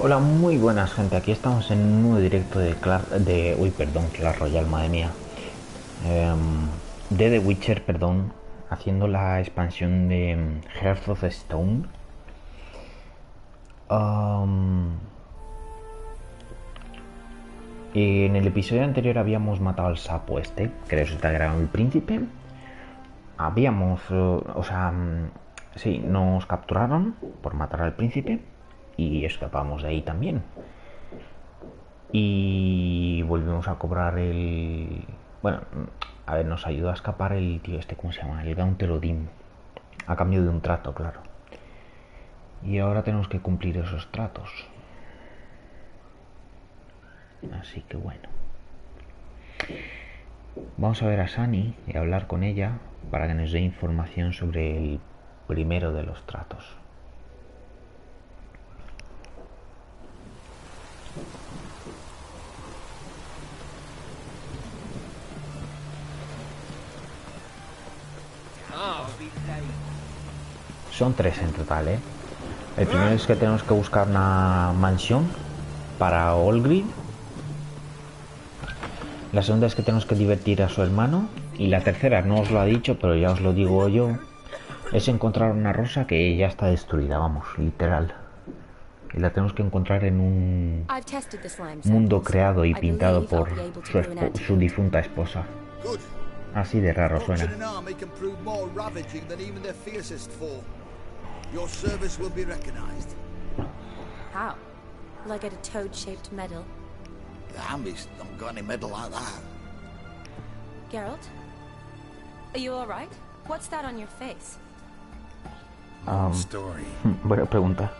Hola, muy buenas gente, aquí estamos en un nuevo directo de Clash Royale, madre mía. De The Witcher, perdón, haciendo la expansión de Hearth of Stone. Y en el episodio anterior habíamos matado al sapo este, que resulta que era el príncipe. Sí, nos capturaron por matar al príncipe y escapamos de ahí también. Y volvimos a cobrar el... Bueno, a ver, nos ayudó a escapar el tío este, ¿cómo se llama? El Gauntelodim. A cambio de un trato, claro. Y ahora tenemos que cumplir esos tratos. Así que bueno. Vamos a ver a Sani y hablar con ella para que nos dé información sobre el primero de los tratos. Son 3 en total, ¿eh? El primero es que tenemos que buscar una mansión para Olgrid. La segunda es que tenemos que divertir a su hermano. Y la tercera, no os lo ha dicho, pero ya os lo digo yo, es encontrar una rosa que ya está destruida, vamos, literal. Y la tenemos que encontrar en un mundo creado y pintado por su difunta esposa. Así de raro suena. Your service will be recognized. How? Will I get a toad-shaped medal? The Hammies don't got any medal like that. Geralt? Are you alright? What's that on your face? Story. Buena pregunta.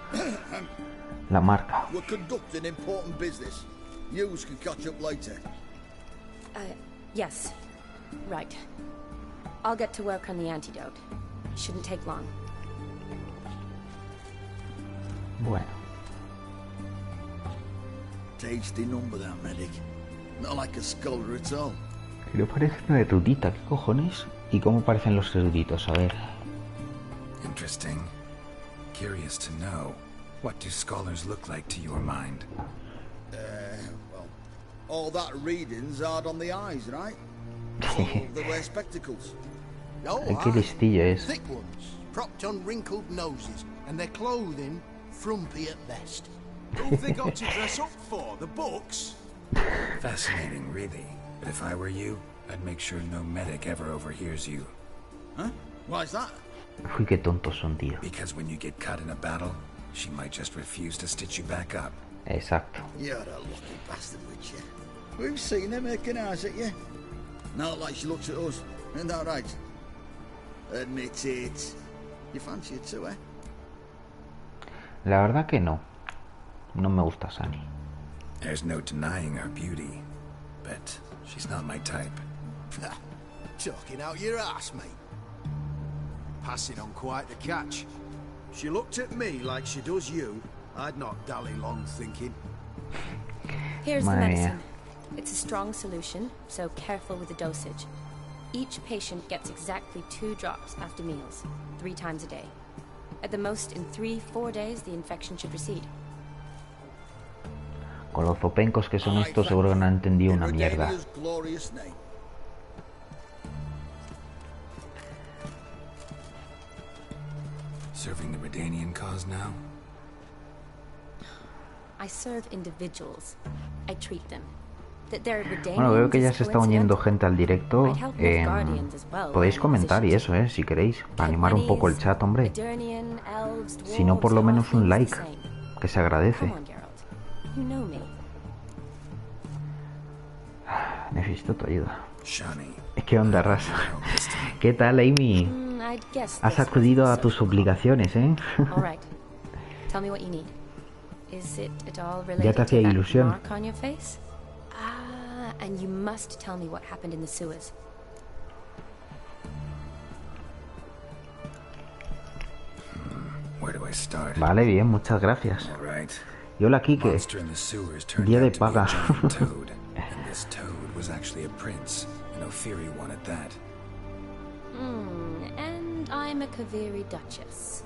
La marca. We're conducting important business. Yous can catch up later. Yes. Right. I'll get to work on the antidote. Shouldn't take long. Bueno. Tasty number, that medic. Not like a scholar at all. Pero parece una erudita, ¿qué cojones? ¿Y cómo parecen los eruditos? A ver. Interesting. Curious to know. What do scholars look like to your mind? Well, all that reading's hard on the eyes, right? So they wear spectacles. Ay, qué listillo es. Thick ones, propped on wrinkled noses, and their clothing frumpy at best. Who have they got to dress up for? The books? Fascinating, really. But if I were you, I'd make sure no medic ever overhears you. Huh? Why's that? Uy, qué tontos son, tío. Because when you get caught in a battle, she might just refuse to stitch you back up. Exacto. You're a lucky bastard, Witcher. We've seen her making eyes at you. Not like she looks at us. Isn't that right? Admit it. You fancy it too, eh? La verdad que no. No me gusta Sani. There's no denying her beauty, but she's not my type. Talking out your ass, mate. Passing on quite the catch. She looked at me like she does you. I'd not dally long thinking. Here's the Madre mía. medicine. It's a strong solution, so careful with the dosage. Each patient gets exactly 2 drops after meals, 3 times a day. At the most, in 3-4 days, the infection should recede. Con los zopencos que son estos, seguro que no han entendido una mierda. Serving the Redanian cause now? I serve individuals. I treat them. Bueno, veo que ya se está uniendo gente al directo. Podéis comentar y eso, si queréis, para animar un poco el chat, hombre. Si no, por lo menos un like, que se agradece. Necesito tu ayuda. ¿Qué onda, raza? ¿Qué tal, Amy? Has acudido a tus obligaciones, ¿eh? Ya te hacía ilusión. And you must tell me what happened in the sewers. Where do I start? Vale, bien, muchas gracias. All right. Y hola, Kike. Monster in the sewers turned Día de out to be a paga. giant toad, and this toad was actually a prince, an Ophiri one at that. And I'm a Kaviri duchess.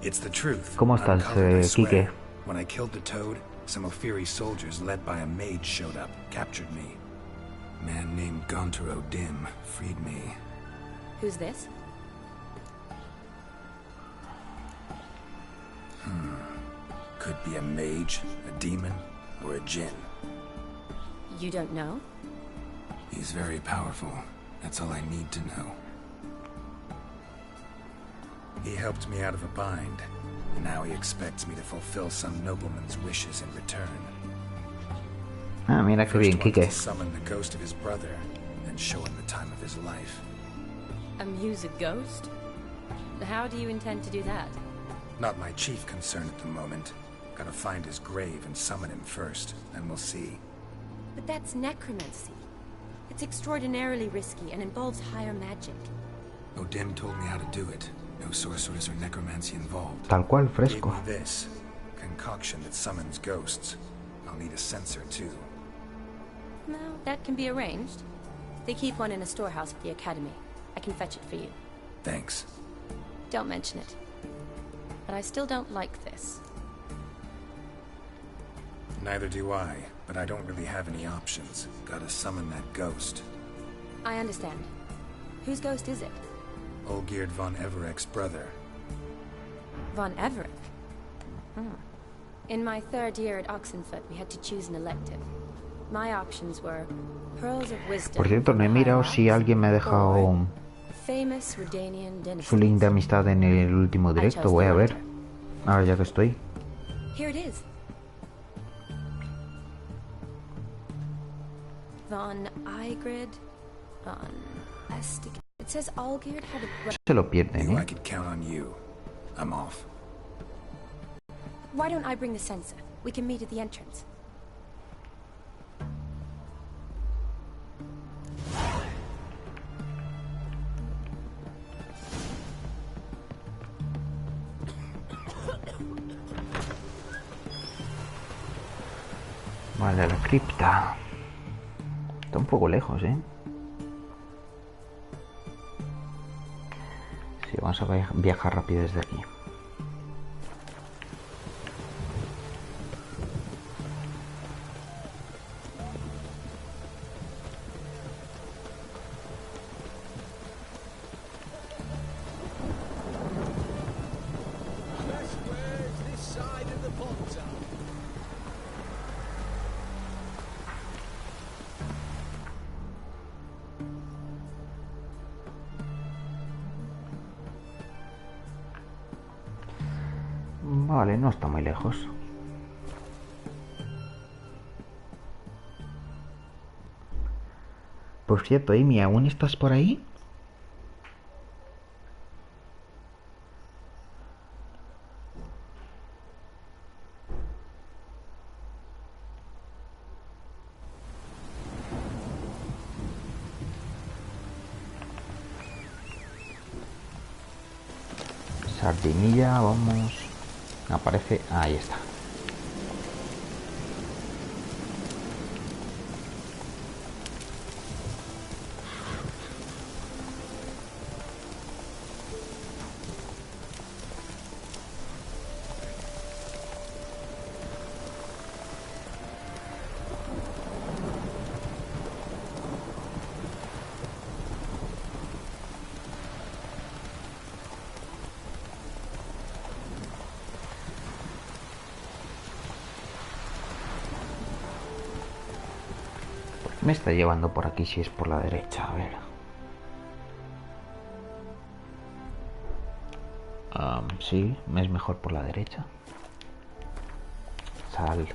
It's the truth. ¿Cómo estás, Uncovered, I swear. Kike? When I killed the toad, some Ophiri soldiers led by a mage showed up, captured me. A man named Gontaro Dim freed me. Who's this? Could be a mage, a demon, or a djinn. You don't know? He's very powerful. That's all I need to know. He helped me out of a bind, and now he expects me to fulfill some nobleman's wishes in return. Ah, mira qué bien, First wanted Quique. to summon the ghost of his brother, then show him the time of his life. Amuse a ghost? How do you intend to do that? Not my chief concern at the moment. Gotta find his grave and summon him first, and we'll see. But that's necromancy. It's extraordinarily risky and involves higher magic. Odin told me how to do it. No sorcerers or necromancy involved. Tal cual, Gave fresco. me this concoction that summons ghosts. I'll need a censer too. No, that can be arranged. They keep one in a storehouse at the academy. I can fetch it for you. Thanks. Don't mention it. But I still don't like this. Neither do I, but I don't really have any options. Gotta summon that ghost. I understand. Whose ghost is it? Olgierd von Everek's brother. Von Everett? In my third year at Oxenford, we had to choose an elective. My options were Pearls of Wisdom. Por cierto, no he mirado si alguien me ha dejado Famous Redanian dynasty. su link de amistad en el último directo. Voy a ver. Ahora ya que estoy. Here it is. Von Igrid, von Estig. It says Olgierd had a brother. Se lo pierden, Knew I ¿eh? could count on you. I'm off. Why don't I bring the censer? We can meet at the entrance. Vale, la cripta. Está un poco lejos, ¿eh? Sí, vamos a viajar rápido desde aquí. Vale, no está muy lejos. Por cierto, Amy, ¿aún estás por ahí? Sardinilla, vamos. Aparece, ahí está. Me está llevando por aquí si es por la derecha, a ver. Sí, me es mejor por la derecha. Sal.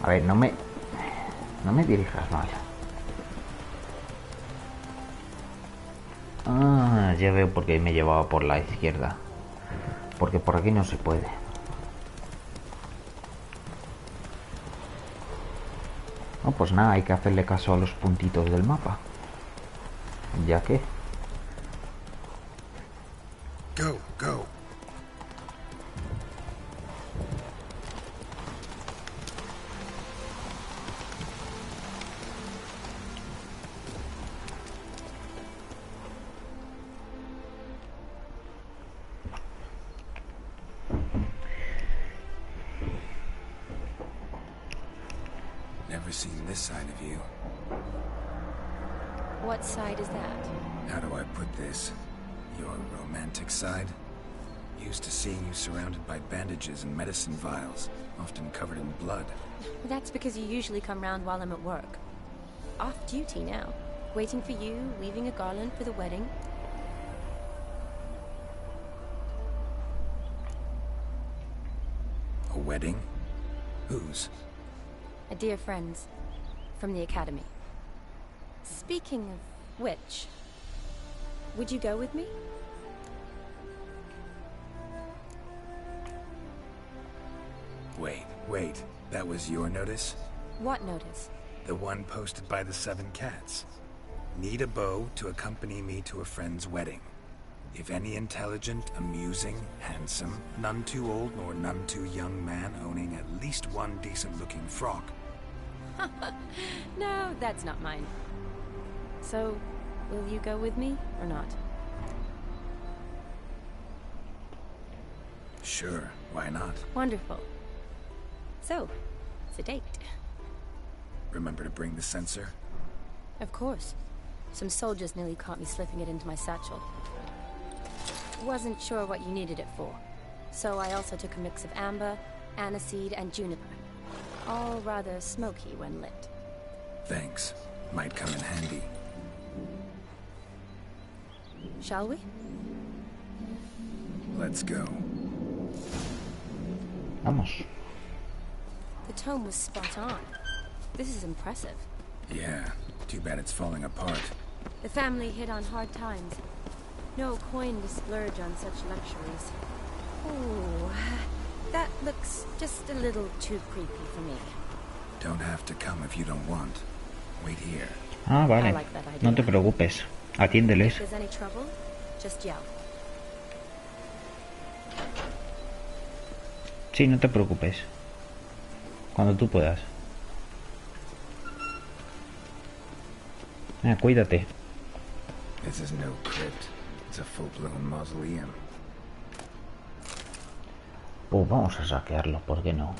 A ver, no me dirijas mal. Ah, ya veo por qué me llevaba por la izquierda. Porque por aquí no se puede. No, pues nada, hay que hacerle caso a los puntitos del mapa. Ya que... Go, go. never seen this side of you. What side is that? How do I put this? Your romantic side? Used to seeing you surrounded by bandages and medicine vials, often covered in blood. That's because you usually come round while I'm at work. Off duty now. Waiting for you, weaving a garland for the wedding. A wedding? Whose? A dear friend's. From the academy. Speaking of which, would you go with me? Wait. That was your notice? What notice? The one posted by the 7 cats. Need a beau to accompany me to a friend's wedding. If any intelligent, amusing, handsome, none too old nor none too young man owning at least one decent-looking frock. No, that's not mine. So, will you go with me or not? Sure, why not? Wonderful. So, it's a date. Remember to bring the censer? Of course. Some soldiers nearly caught me slipping it into my satchel. Wasn't sure what you needed it for. So I also took a mix of amber, aniseed, and juniper. All rather smoky when lit. Thanks. Might come in handy. Shall we? Let's go. Vamos. The tome was spot on. This is impressive. Yeah, too bad it's falling apart. The family hit on hard times. No coin to splurge on such luxuries. Oh, that looks just a little too creepy for me. Don't have to come if you don't want. Wait here. Ah, vale. I like that idea. No te preocupes. Atiéndeles. If there's any trouble, just yell. Sí, no te preocupes. Cuando tú puedas. Cuídate. This is no crypt. It's a full-blown mausoleum. Pues vamos a saquearlo, ¿por qué no?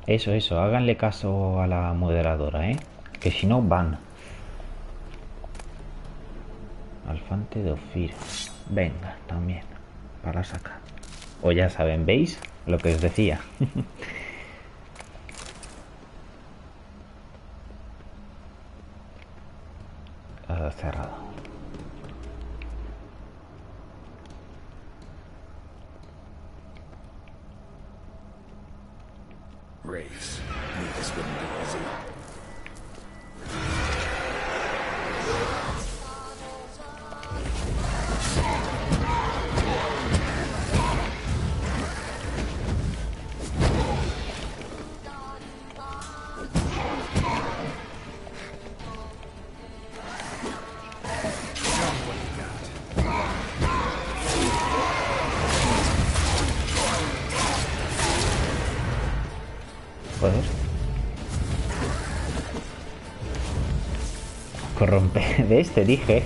Eso, háganle caso a la moderadora, ¿eh? Que si no, van. Alfante de Ofir. Venga, también. Para sacar. O ya saben, ¿veis? Lo que os decía. Cerrado. Race. Knew this wouldn't be easy. Joder. Corrompe de este, dije.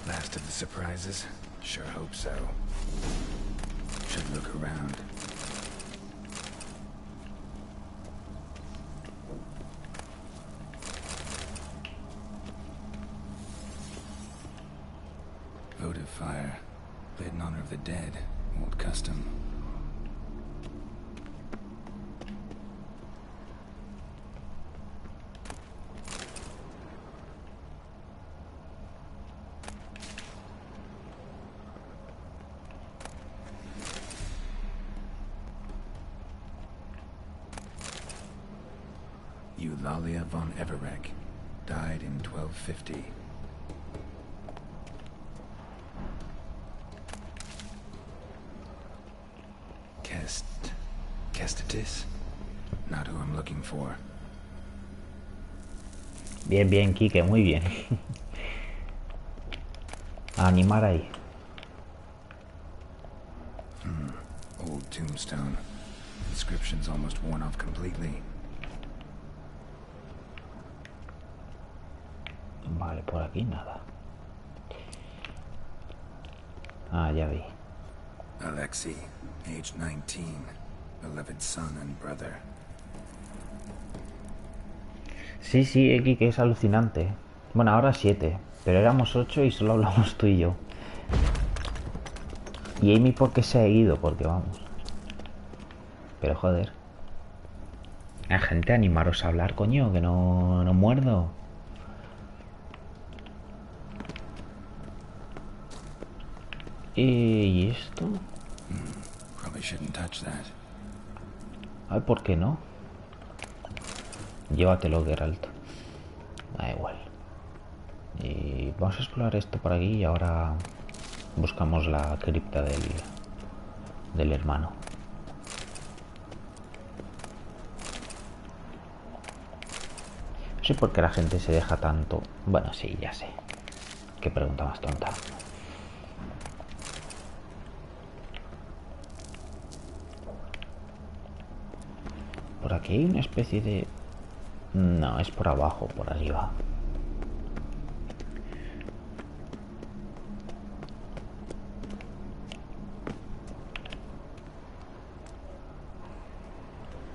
Last of the surprises? Sure hope so. Should look around. Votive fire. Lit in honor of the dead. Old custom. Eulalia von Everek, died in 1250. Kestet Mantis? Not who I'm looking for. Bien, bien, Quique, muy bien. A animar ahí. Old tombstone. Inscription's almost worn off completely. Vale, por aquí nada. Ah, ya vi. Alexei, age 19, beloved son and brother. Sí, sí, Quique, es alucinante. Bueno, ahora 7, pero éramos 8 y solo hablamos tú y yo. Y Amy, ¿por qué se ha ido? Porque vamos. Pero joder. La gente, animaros a hablar, coño, que no muerdo. ¿Y esto? Probably shouldn't touch that. Ay, ¿por qué no? Llévatelo, Geralt. Da igual. Y vamos a explorar esto por aquí y ahora buscamos la cripta del hermano. No sé por qué la gente se deja tanto. Bueno, sí, ya sé. Qué pregunta más tonta. Por aquí hay una especie de... No, es por abajo, por arriba.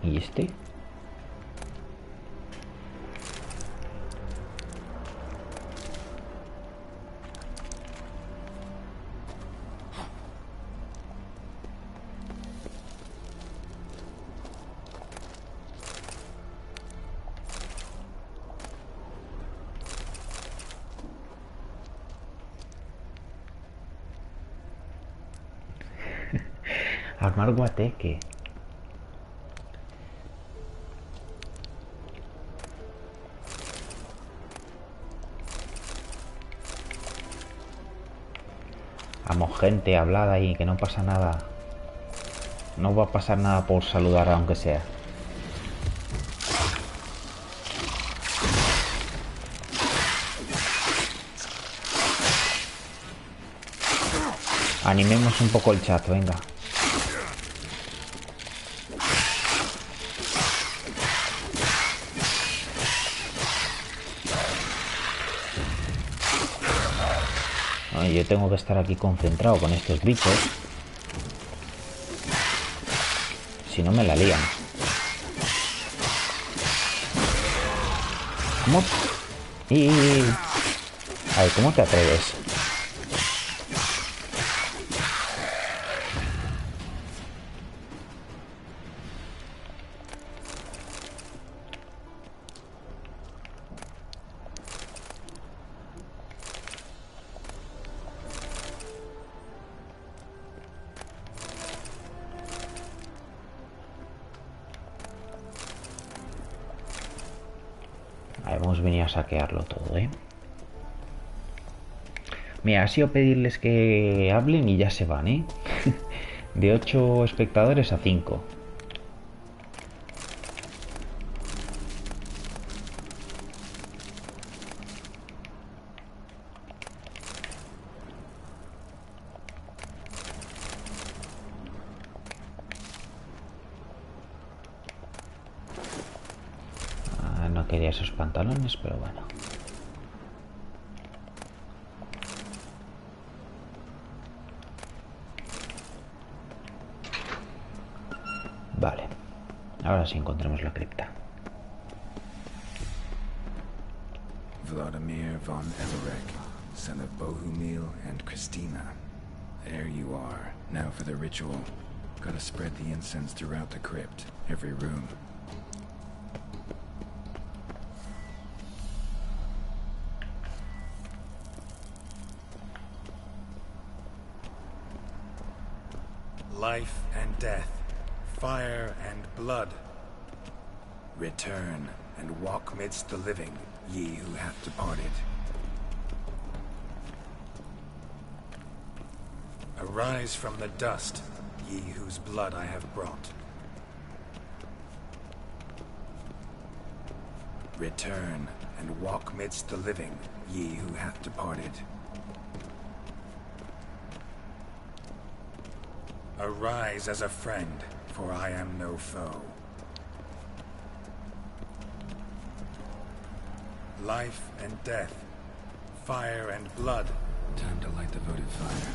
¿Y este? Armar guateque. Vamos, gente, hablad ahí, que no pasa nada. No va a pasar nada por saludar, aunque sea. Animemos un poco el chat, venga. Ay, yo tengo que estar aquí concentrado con estos bichos. Si no me la lían. ¿Cómo? Ay, ¿cómo te atreves? Hemos venido a saquearlo todo, ¿eh? Mira, ha sido pedirles que hablen y ya se van, ¿eh? De 8 espectadores a 5. No quería esos pantalones, pero bueno. Vale. Ahora sí encontremos la cripta. Vladimir von Everek, son of Bohumil and Christina. There you are. Now for the ritual. Gotta spread the incense throughout the crypt, every room. Life and death, fire and blood. Return and walk midst the living, ye who have departed. Arise from the dust, ye whose blood I have brought. Return, and walk midst the living, ye who hath departed. Arise as a friend, for I am no foe. Life and death, fire and blood. Time to light the votive fire.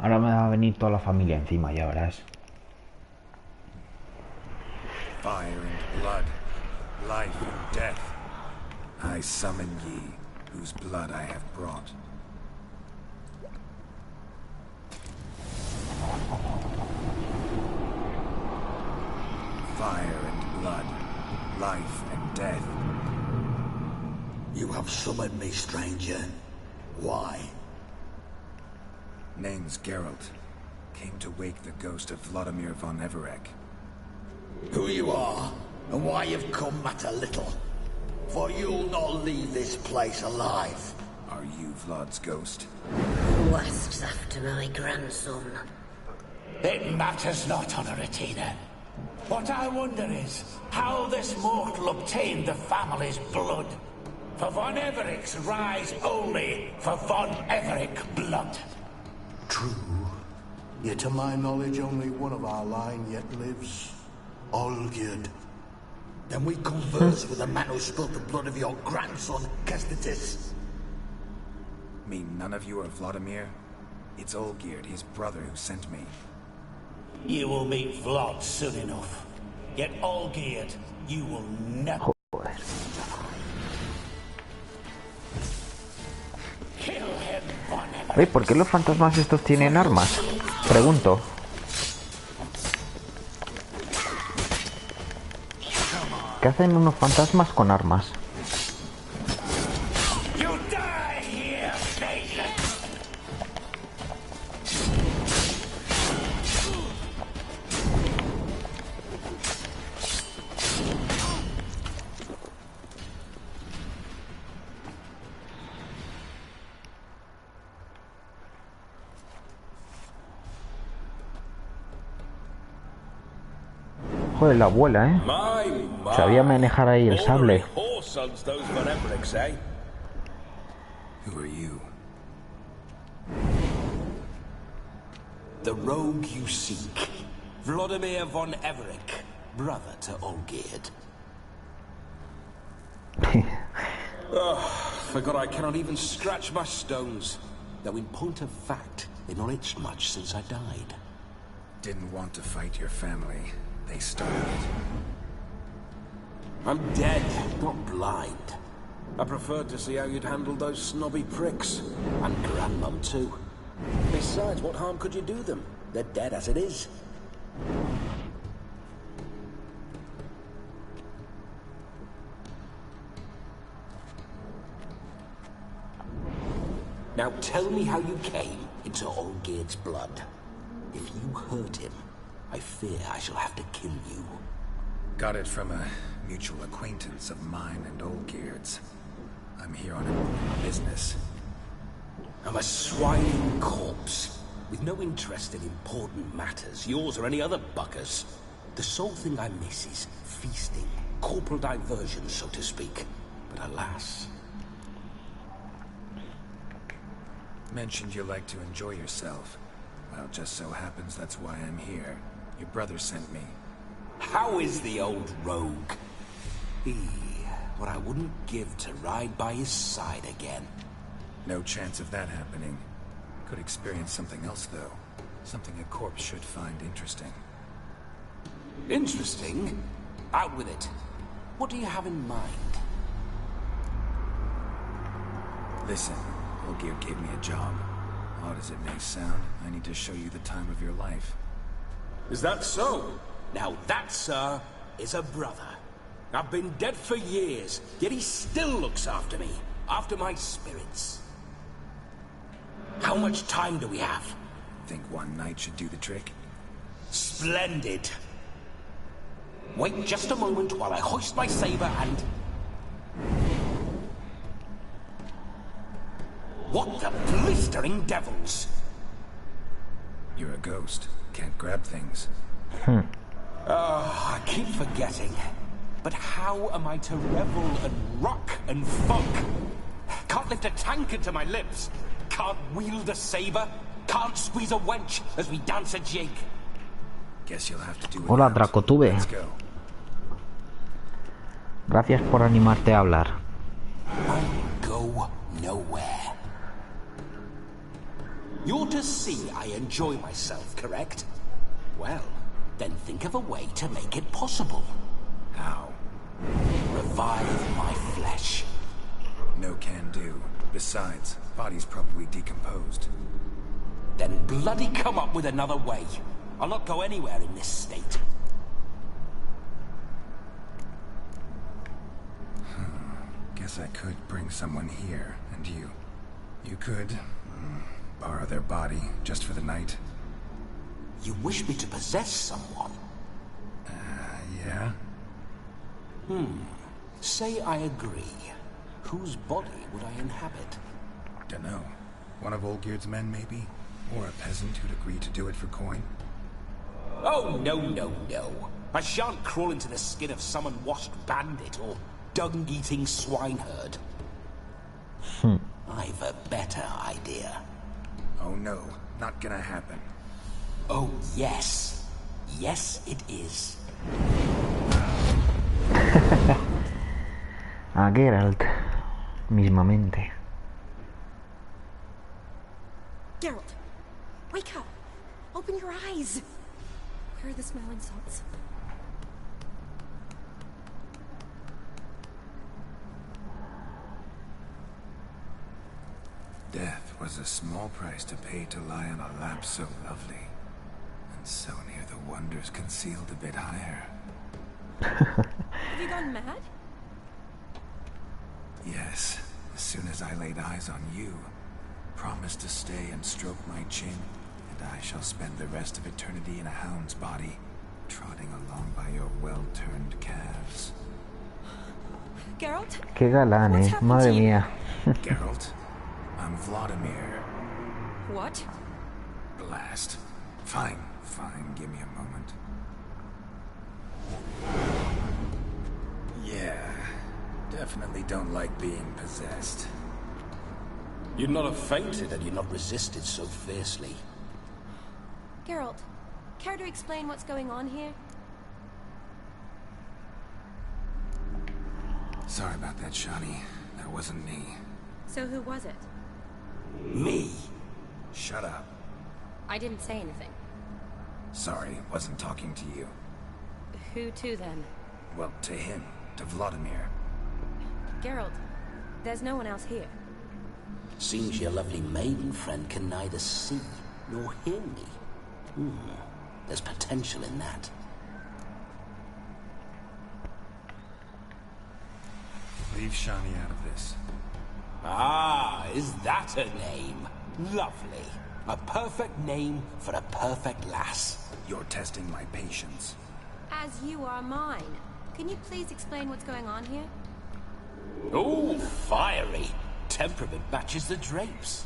Ahora me va a venir toda la familia encima, ya verás. Fire and blood, life and death. I summon ye, whose blood I have brought. Fire and blood, life and death. You have summoned me, stranger. Why? Name's Geralt. Came to wake the ghost of Vladimir von Everec. Who you are, and why you've come matter little. For you'll not leave this place alive. Are you Vlad's ghost? Who asks after my grandson? It matters not, Honoratina. What I wonder is how this mortal obtained the family's blood. For von Everic's rise only for von Everec blood. True. Yet to my knowledge, only one of our line yet lives. Olgierd. Then we converse with the man who spilled the blood of your grandson, Kestetis. Mean none of you are Vladimir? It's Olgierd, his brother, who sent me. You will meet Vlad soon enough. Yet Olgierd, you will never... Kill him, von Everec. Oye, ¿por qué los fantasmas estos tienen armas? Pregunto. ¿Qué hacen unos fantasmas con armas? You die here, Nathan. Joder, la abuela, ¿eh? Sabía manejar ahí el sable. Who are you? The rogue you seek. Vladimir von Everec, brother to Olgierd. Forgot I cannot even scratch my stones. Though in point of fact, they've not itched much since I died. Didn't want to fight your family. They started it. I'm dead, not blind. I preferred to see how you'd handle those snobby pricks. And Grandmum, too. Besides, what harm could you do them? They're dead as it is. Now tell me how you came into Olgierd's blood. If you hurt him, I fear I shall have to kill you. Got it from a mutual acquaintance of mine and Olgierd's. I'm here on important business. I'm a swining corpse, with no interest in important matters, yours or any other buggers. The sole thing I miss is feasting, corporal diversion, so to speak. But alas... Mentioned you like to enjoy yourself. Well, just so happens that's why I'm here. Your brother sent me. How is the old rogue? What I wouldn't give to ride by his side again. No chance of that happening. Could experience something else, though. Something a corpse should find interesting. Interesting? Out with it. What do you have in mind? Listen, Olgierd gave me a job. Odd as it may sound, I need to show you the time of your life. Is that so? Now that, sir, is a brother. I've been dead for years, yet he still looks after me, after my spirits. How much time do we have? Think one night should do the trick? Splendid. Wait just a moment while I hoist my saber and... What the blistering devils? You're a ghost. Can't grab things. I keep forgetting. But how am I to revel and rock and funk? Can't lift a tank into my lips. Can't wield a saber. Can't squeeze a wench as we dance a jig. Guess you'll have to do it. Hola, Dracotube. Let's go. Gracias por animarte a hablar. I'll go nowhere. You're to see I enjoy myself, correct? Well, then think of a way to make it possible. How? Revive my flesh. No can do. Besides, body's probably decomposed. Then bloody come up with another way. I'll not go anywhere in this state. Guess I could bring someone here, and you. You could borrow their body just for the night. You wish me to possess someone? Yeah? Say I agree. Whose body would I inhabit? Dunno. One of Olgierd's men, maybe? Or a peasant who'd agree to do it for coin? Oh, no, no, no. I shan't crawl into the skin of some unwashed bandit or dung-eating swineherd. I've a better idea. Oh no, not gonna happen. Oh, yes. Yes, it is. A Geralt, mismamente. Geralt, wake up. Open your eyes. Where are the smelling salts? Death was a small price to pay to lie on a lap so lovely, and so near the wonders concealed a bit higher. Have you gone mad? Yes, as soon as I laid eyes on you, promised to stay and stroke my chin, and I shall spend the rest of eternity in a hound's body, trotting along by your well-turned calves. Geralt? Qué galán, What's happened Madre to you? mía. Geralt, I'm Vladimir. What? Blast. Fine, give me a moment. Yeah, definitely don't like being possessed. You'd not have fainted had you not resisted so fiercely. Geralt, care to explain what's going on here? Sorry about that, Shani. That wasn't me. So who was it? Me? Shut up. I didn't say anything. Sorry, wasn't talking to you. Who to then? Well, to him. To Vladimir. Geralt, there's no one else here. Seems your lovely maiden friend can neither see nor hear me. There's potential in that. Leave Shani out of this. Ah, is that her name? Lovely. A perfect name for a perfect lass. You're testing my patience. As you are mine. Can you please explain what's going on here? Oh, fiery. Temperament matches the drapes.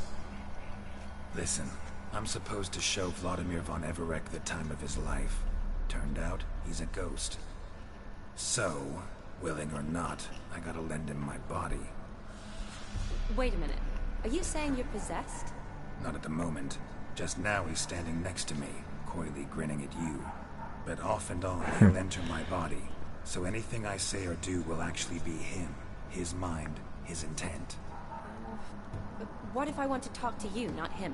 Listen, I'm supposed to show Vladimir von Everec the time of his life. Turned out, he's a ghost. So, willing or not, I gotta lend him my body. Wait a minute. Are you saying you're possessed? Not at the moment. Just now he's standing next to me, coyly grinning at you. But off and on, he'll enter my body. So anything I say or do will actually be him. His mind, his intent. What if I want to talk to you, not him?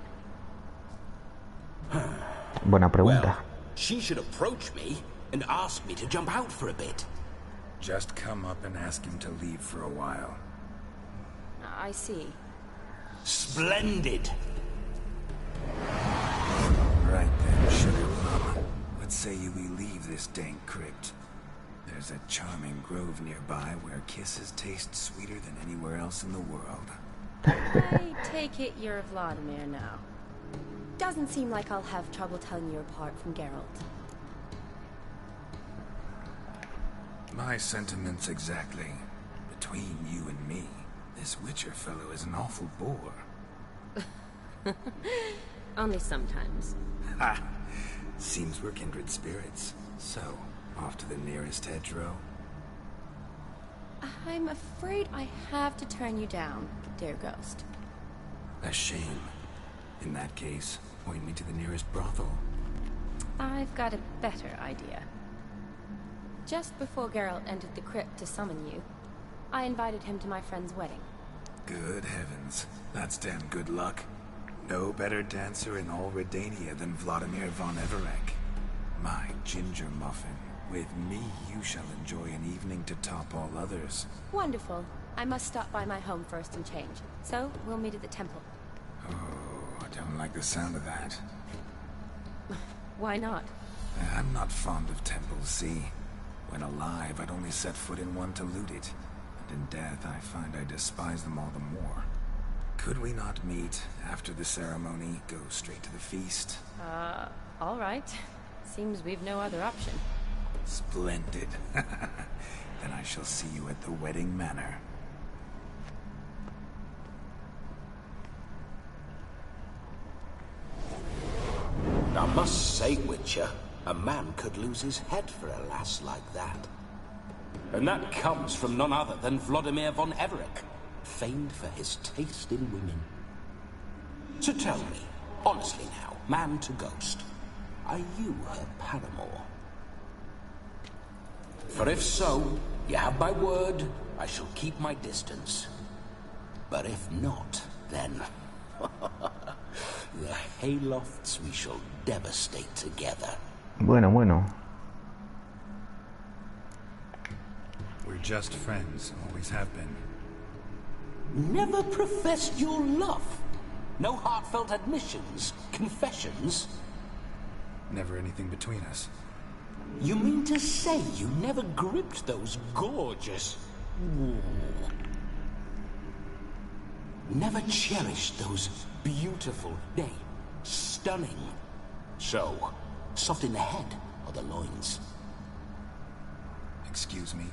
Buena pregunta. Well, she should approach me and ask me to jump out for a bit. Just come up and ask him to leave for a while. I see. Splendid. Right then, sugar plum. What say you we leave this dank crypt? There's a charming grove nearby where kisses taste sweeter than anywhere else in the world. I take it you're Vladimir now. Doesn't seem like I'll have trouble telling you apart from Geralt. My sentiments exactly. Between you and me, this Witcher fellow is an awful bore. Only sometimes. Ha! Seems we're kindred spirits. So, off to the nearest hedgerow? I'm afraid I have to turn you down, dear ghost. A shame. In that case, point me to the nearest brothel. I've got a better idea. Just before Geralt entered the crypt to summon you, I invited him to my friend's wedding. Good heavens. That's damn good luck. No better dancer in all Redania than Vladimir von Everec. My ginger muffin. With me, you shall enjoy an evening to top all others. Wonderful. I must stop by my home first and change. So, we'll meet at the temple. Oh, I don't like the sound of that. Why not? I'm not fond of temples, see? When alive, I'd only set foot in one to loot it. And in death, I find I despise them all the more. Could we not meet after the ceremony, go straight to the feast? All right. Seems we've no other option. Splendid. Then I shall see you at the wedding manor. I must say, Witcher, a man could lose his head for a lass like that. And that comes from none other than Vladimir von Everec, famed for his taste in women. So tell me, honestly now, man to ghost, are you her paramour? For if so, you have my word, I shall keep my distance. But if not, then... the haylofts we shall devastate together. Bueno. We're just friends, always have been. Never professed your love? No heartfelt admissions, confessions? Never anything between us. You mean to say you never gripped those gorgeous... Never cherished those beautiful, nay, stunning... So, soft in the head or the loins? Excuse me?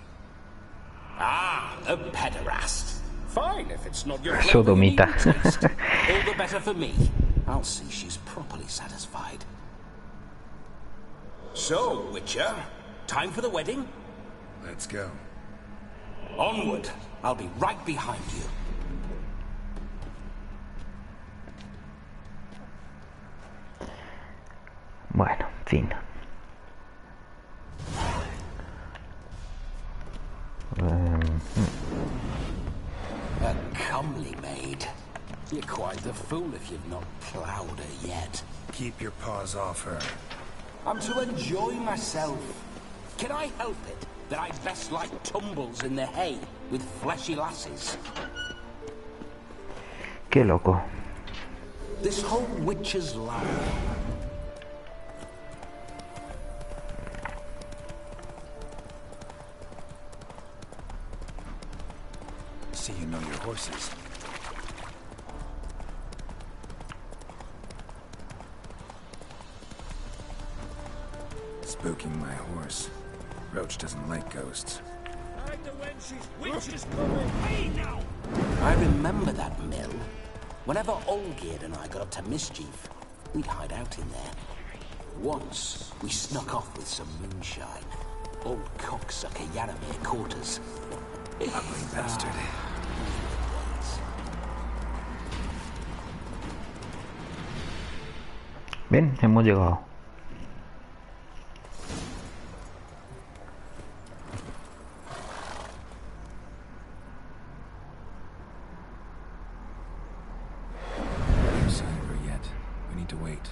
Ah, a pederast. Fine, if it's not your Sodomita. taste. All the better for me. I'll see she's properly satisfied. So, Witcher, time for the wedding? Let's go. Onward. I'll be right behind you. Bueno, fin. A comely maid. You're quite the fool if you've not ploughed her yet. Keep your paws off her. I'm to enjoy myself. Can I help it that I best like tumbles in the hay with fleshy lasses? Qué loco. This whole witch's life. See you know your horses. Spooking my horse. Roach doesn't like ghosts. I remember that mill. Whenever Olgierd and I got up to mischief, we'd hide out in there. Once, we snuck off with some moonshine. Old cocksucker Yaramir caught us. Ugly bastard. Bien, hemos llegado. No sign of her yet. We need to wait.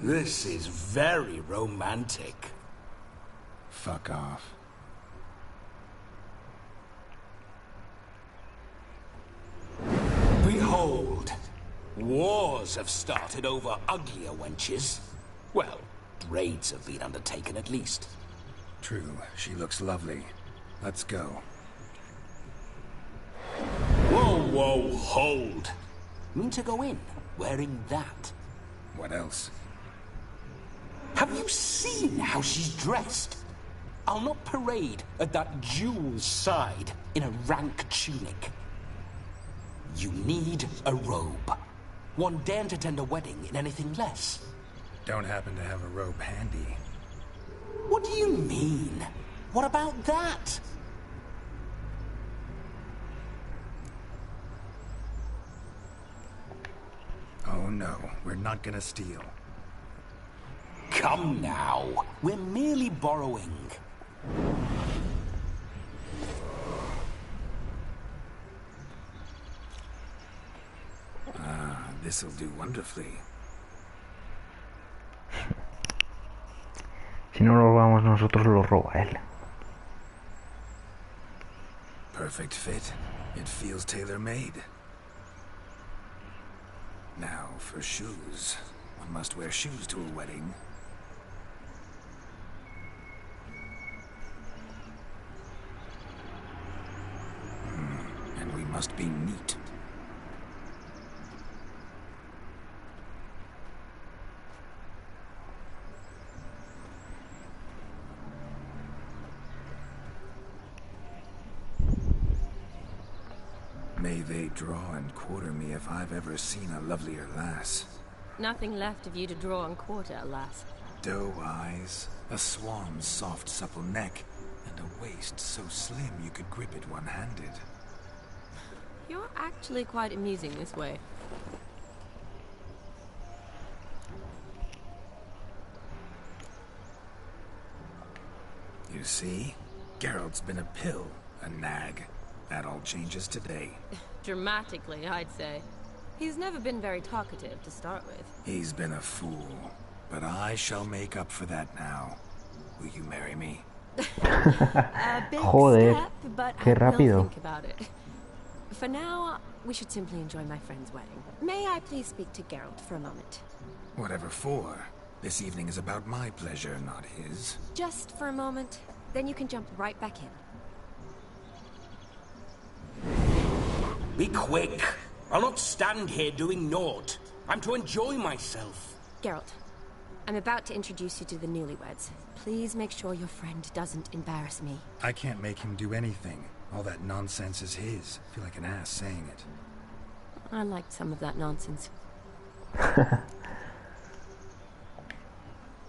This is very romantic. Fuck off. Behold, wars have started over uglier wenches. Well, raids have been undertaken at least. True, she looks lovely. Let's go. Whoa, hold. Mean to go in, wearing that? What else? Have you seen how she's dressed? I'll not parade at that jewel's side in a rank tunic. You need a robe. One daren't attend a wedding in anything less. Don't happen to have a robe handy. What do you mean? What about that? Oh no, we're not gonna steal. Come now, we're merely borrowing. This'll do wonderfully. Si no lo robamos nosotros, lo roba él. Perfect fit. It feels tailor-made. Now, for shoes. One must wear shoes to a wedding. And we must be neat. May they draw and quarter me if I've ever seen a lovelier lass. Nothing left of you to draw and quarter, alas. Doe eyes, a swan's soft supple neck, and a waist so slim you could grip it one-handed. You're actually quite amusing this way. You see? Geralt's been a pill, a nag. That all changes today. Dramatically, I'd say. He's never been very talkative to start with. He's been a fool, but I shall make up for that now. Will you marry me? A big Joder, step, but qué I will rápido. think about it. For now, we should simply enjoy my friend's wedding. May I please speak to Geralt for a moment? Whatever for. This evening is about my pleasure, not his. Just for a moment, then you can jump right back in. Be quick. I'll not stand here doing naught. I'm to enjoy myself. Geralt, I'm about to introduce you to the newlyweds. Please make sure your friend doesn't embarrass me. I can't make him do anything. All that nonsense is his. I feel like an ass saying it. I liked some of that nonsense.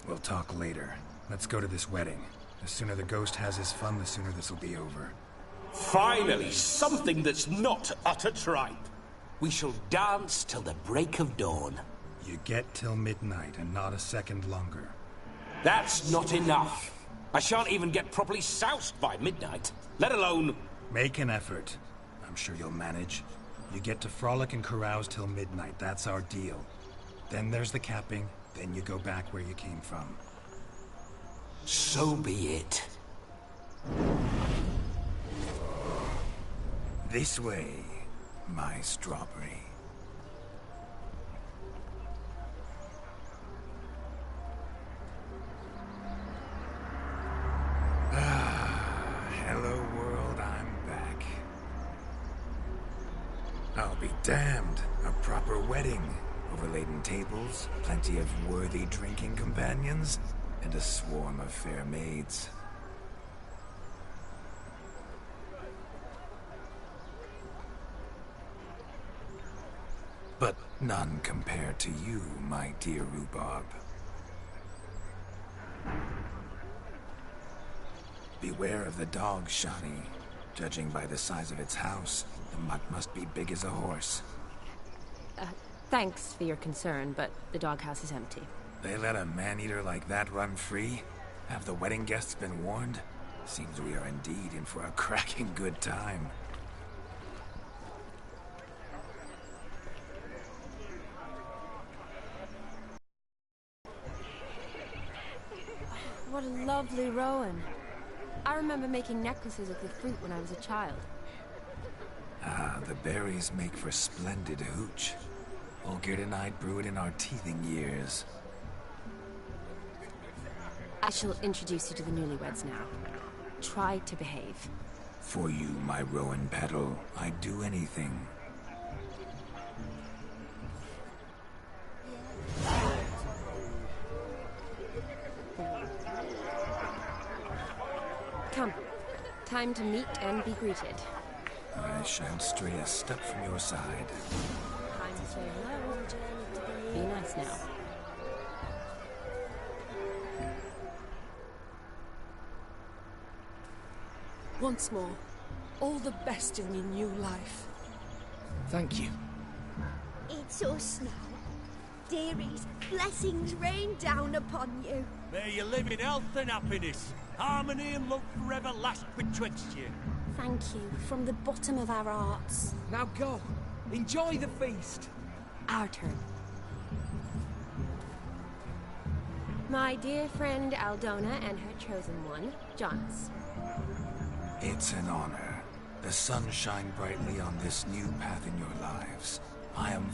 We'll talk later. Let's go to this wedding. The sooner the ghost has his fun, the sooner this'll be over. Finally, something that's not utter tripe. We shall dance till the break of dawn. You get till midnight and not a second longer. That's not enough. I shan't even get properly soused by midnight, let alone... Make an effort. I'm sure you'll manage. You get to frolic and carouse till midnight. That's our deal. Then there's the capping. Then you go back where you came from. So be it. This way, my strawberry. Hello world, I'm back. I'll be damned. A proper wedding. Overladen tables, plenty of worthy drinking companions, and a swarm of fair maids. But none compared to you, my dear rhubarb. Beware of the dog, Shani. Judging by the size of its house, the mutt must be big as a horse. Thanks for your concern, but the doghouse is empty. They let a man-eater like that run free? Have the wedding guests been warned? Seems we are indeed in for a cracking good time. What a lovely rowan. I remember making necklaces of the fruit when I was a child. Ah, the berries make for splendid hooch. Olgerd and I brewed in our teething years. I shall introduce you to the newlyweds now. Try to behave. For you, my rowan petal, I'd do anything. Come. Time to meet and be greeted. I shan't stray a step from your side. Time to say hello. Be nice now. Once more, all the best in your new life. Thank you. It's us now. Dearies, blessings rain down upon you. May you live in health and happiness. Harmony and love forever last betwixt you. Thank you from the bottom of our hearts. Now go. Enjoy the feast. Our turn. My dear friend Aldona and her chosen one, Jonas. It's an honor. The sun shine brightly on this new path in your lives. I am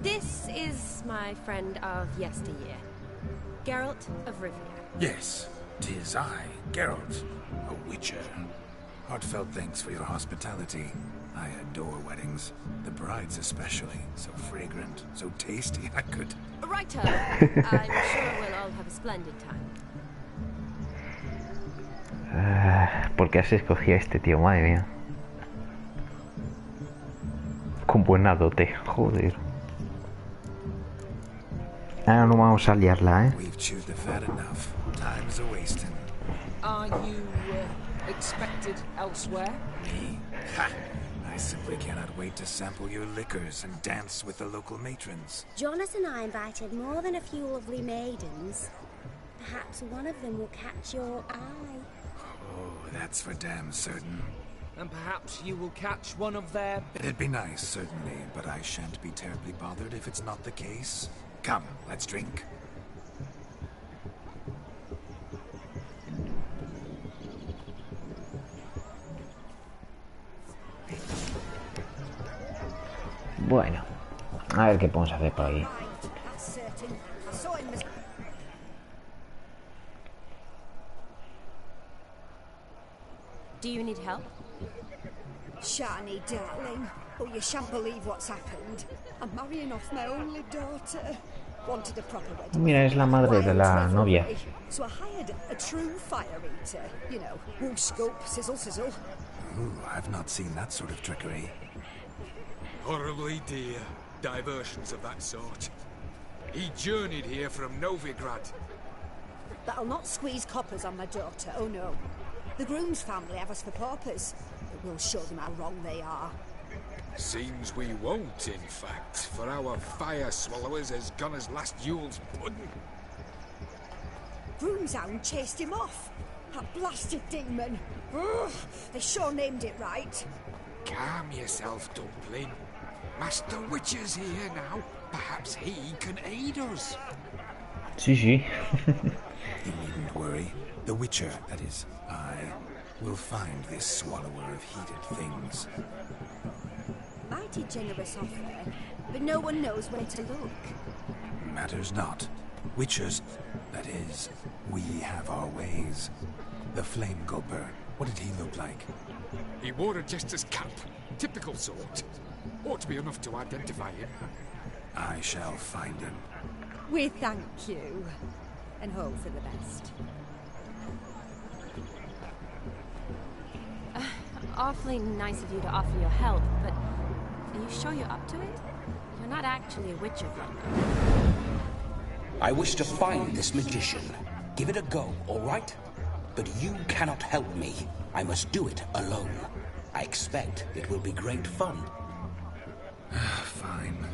This is my friend of yesteryear, Geralt of Rivia. Yes, 'tis I, Geralt, a witcher. Heartfelt thanks for your hospitality. I adore weddings. The brides especially. So fragrant, so tasty, I could... Righto. I'm sure we'll all have a splendid time. ¿Por qué has escogido a este tío? Madre mía. Con buena dote, joder. Ahora no vamos a liarla, We've chewed the fat enough. Time's a-wasting. Are you expected elsewhere? Me? Ha! I simply cannot wait to sample your liquors and dance with the local matrons. Jonas and I invited more than a few lovely maidens. Perhaps one of them will catch your eye. Oh, that's for damn certain. And perhaps you will catch one of their... It'd be nice, certainly, but I shan't be terribly bothered if it's not the case. Come, let's drink. Bueno, a ver qué podemos hacer por aquí. Do you need help? Shani, darling. Oh, you shan't believe what's happened. I'm marrying off my only daughter. Wanted a proper wedding. Mira, es la madre de la novia. So I hired a true fire eater. You know, whoop, scoop, sizzle, sizzle. Ooh, I've not seen that sort of trickery. Horribly dear diversions of that sort. He journeyed here from Novigrad. That'll not squeeze coppers on my daughter, oh no. The groom's family have us for paupers, but we'll show them how wrong they are. Seems we won't, in fact, for our fire swallowers has gone as last Yule's pudding. Groom's hound chased him off. That blasted demon. Ugh, they sure named it right. Calm yourself, Dumpling. Master Witcher's here now. Perhaps he can aid us. Sí, sí. You needn't worry. The Witcher, that is, I, will find this swallower of heated things. Mighty generous offer, but no one knows where to look. Matters not. Witchers, that is, we have our ways. The Flame Gulper, what did he look like? He wore a jester's cap. Typical sort. Ought to be enough to identify him. I shall find him. We thank you, and hope for the best. Awfully nice of you to offer your help, but are you sure you're up to it? You're not actually a witcher, Glenn. I wish to find this magician. Give it a go, all right? But you cannot help me. I must do it alone. I expect it will be great fun. Fine.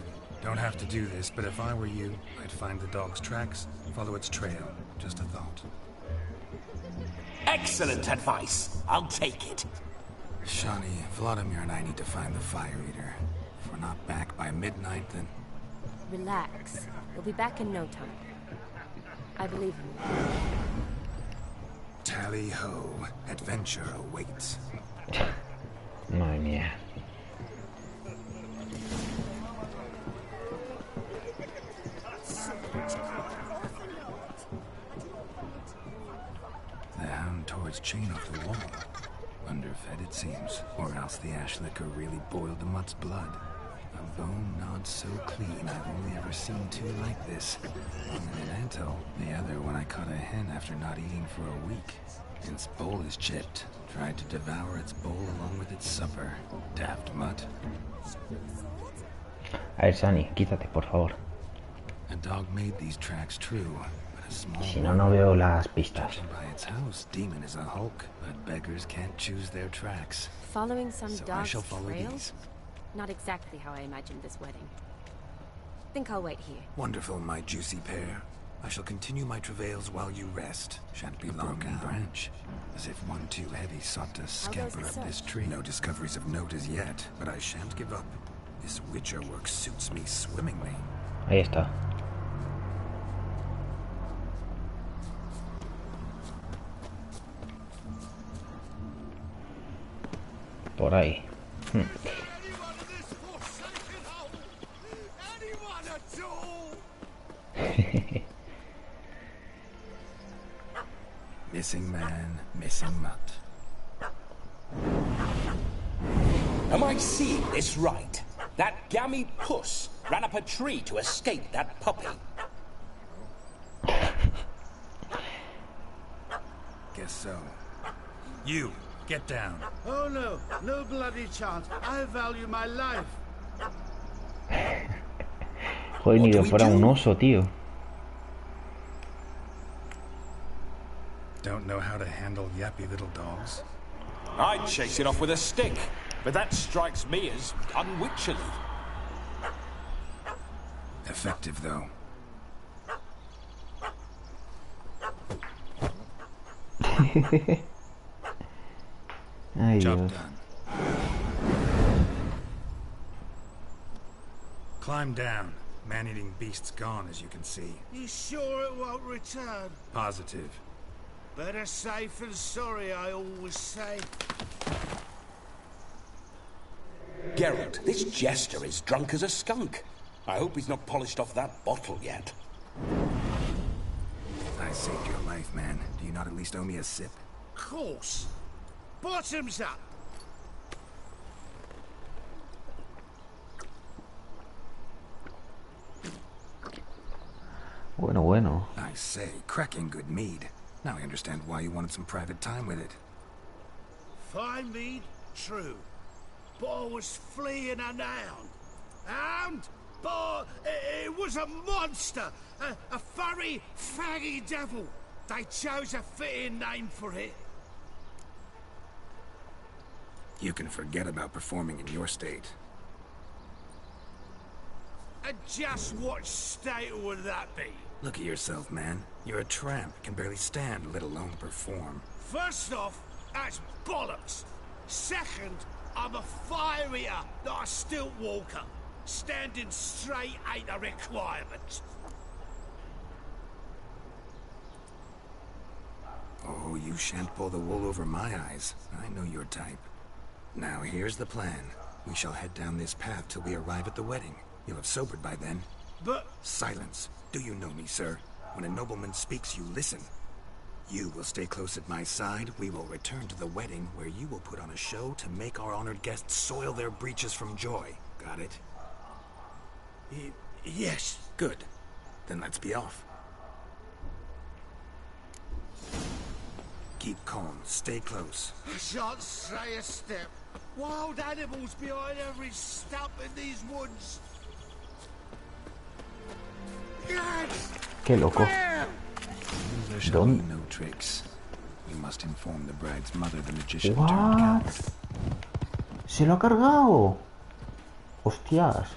Don't have to do this, but if I were you, I'd find the dog's tracks, follow its trail. Just a thought. Excellent advice. I'll take it. Shani, Vladimir and I need to find the fire eater. If we're not back by midnight, then... Relax. We'll be back in no time. I believe in you. Tally-ho. Adventure awaits. Madre mía. The hound tore its chain off the wall. Underfed, it seems, or else the ash liquor really boiled the mutt's blood. A bone not so clean I've only ever seen two like this. One in an antle, the other when I caught a hen after not eating for a week. Its bowl is chipped. Tried to devour its bowl along with its supper. Daft mutt. A ver, Sunny, quítate, por favor. A dog made these tracks true, but a small Si no, no veo las pistas. by its house, demon is a hulk, but beggars can't choose their tracks. Following some So I dog's shall follow trail? these. Not exactly how I imagined this wedding. Think I'll wait here. Wonderful, my juicy pair. I shall continue my travails while you rest. Shan't be long in branch. As if one too heavy sought to scamper up this tree. No discoveries of note as yet, but I shan't give up. This witcher work suits me swimmingly. Ahí está. Por ahí. Missing man, missing mutt. Am I seeing this right? That gammy puss ran up a tree to escape that puppy. Guess so. You, get down. Oh no, no bloody chance. I value my life. Joder, ni que fuera un oso, tío. Don't know how to handle yappy little dogs? I'd chase it off with a stick, but that strikes me as unwitcherly. Effective, though. Ay, Job Dios. done. Climb down. Man-eating beast's gone, as you can see. You sure it won't return? Positive. Better safe than sorry, I always say. Geralt, this jester is drunk as a skunk. I hope he's not polished off that bottle yet. I saved your life, man. Do you not at least owe me a sip? Course. Bottoms up. Bueno, bueno. I say, cracking good mead. Now I understand why you wanted some private time with it. Fine mead, true. But I was fleeing an hound. Hound? But it was a monster. A furry, faggy devil. They chose a fitting name for it. You can forget about performing in your state. And just what state would that be? Look at yourself, man. You're a tramp, can barely stand, let alone perform. First off, that's bollocks. Second, I'm a fire eater, not a stilt walker. Standing straight ain't a requirement. Oh, you shan't pull the wool over my eyes. I know your type. Now here's the plan. We shall head down this path till we arrive at the wedding. You'll have sobered by then. But... Silence. Do you know me, sir? When a nobleman speaks, you listen. You will stay close at my side. We will return to the wedding, where you will put on a show to make our honored guests soil their breeches from joy. Got it? Yes. Good. Then let's be off. Keep calm. Stay close. I shan't say a step. Wild animals behind every stump in these woods. Qué loco. There shall be no tricks. We must inform the bride's mother, the magician turned What? count. Se lo ha cargado. Hostias.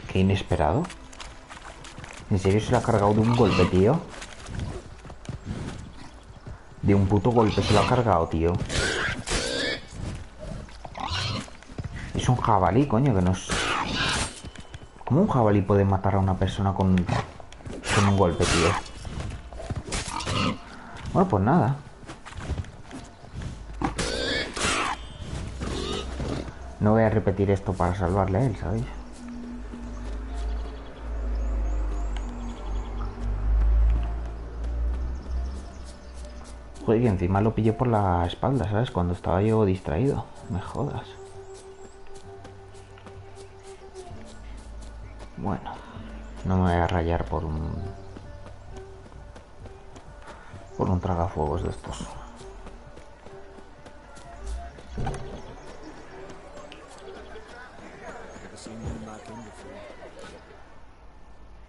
Qué inesperado. ¿En serio se lo ha cargado de un golpe, tío? De un puto golpe se lo ha cargado, tío. Es un jabalí, coño, que no es... ¿Cómo un jabalí puede matar a una persona con un golpe, tío? Bueno, pues nada. No voy a repetir esto para salvarle a él, ¿sabéis? Joder, y encima lo pillé por la espalda, ¿sabes? Cuando estaba yo distraído. Me jodas. Bueno, no me voy a rayar por un Por un tragafuegos de estos.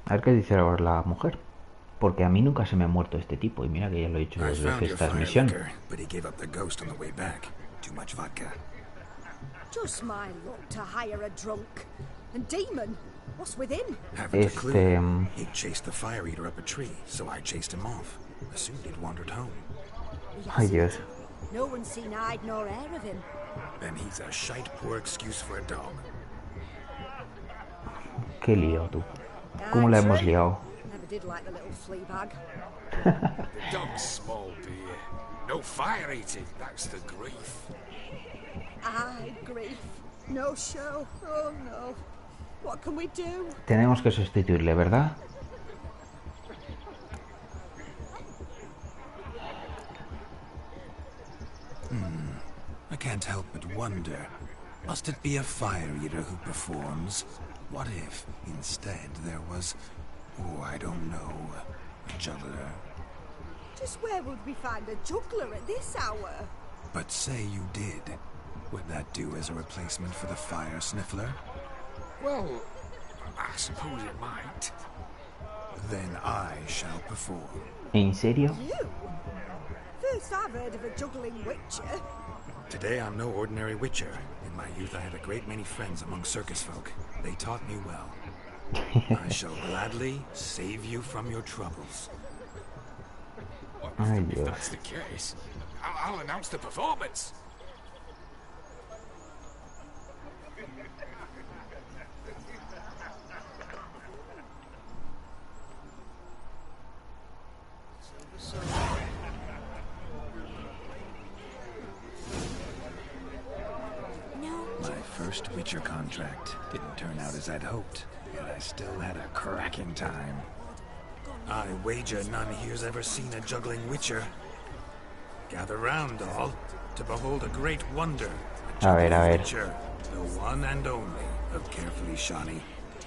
A ver qué dice ahora la mujer. Porque a mí nunca se me ha muerto este tipo. Y mira que ya lo he dicho 2 veces esta es misión. Just my luck to hire a drunk. And demon, what's within? Haven't a clue. He chased the fire eater up a tree, so I chased him off. Assumed he'd wandered home. Ay, Dios. No one's seen hide nor hair of him. Then he's a shite poor excuse for a dog. Qué lío, tú. ¿Cómo la hemos liado? Never did like the little flea bag. The dog's small, dear. No fire eating, that's the grief. Aye, grief. No show. Oh no. What can we do? Tenemos que sustituirle, ¿verdad? I can't help but wonder. Must it be a fire eater who performs? What if, instead, there was... Oh, I don't know. A juggler. Just where would we find a juggler at this hour? But say you did. Would that do as a replacement for the fire sniffler? Well, I suppose it might. Then I shall perform. ¿En serio? You? First I've heard of a juggling witcher. Today I'm no ordinary witcher. In my youth I had a great many friends among circus folk. They taught me well. I shall gladly save you from your troubles. Ay, If Dios. that's the case, I'll announce the performance. My first Witcher contract didn't turn out as I'd hoped, and I still had a cracking time. I wager none here's ever seen a juggling Witcher. Gather round, all, to behold a great wonder. A ver, a ver. Witcher, the one and only of carefully Shawnee.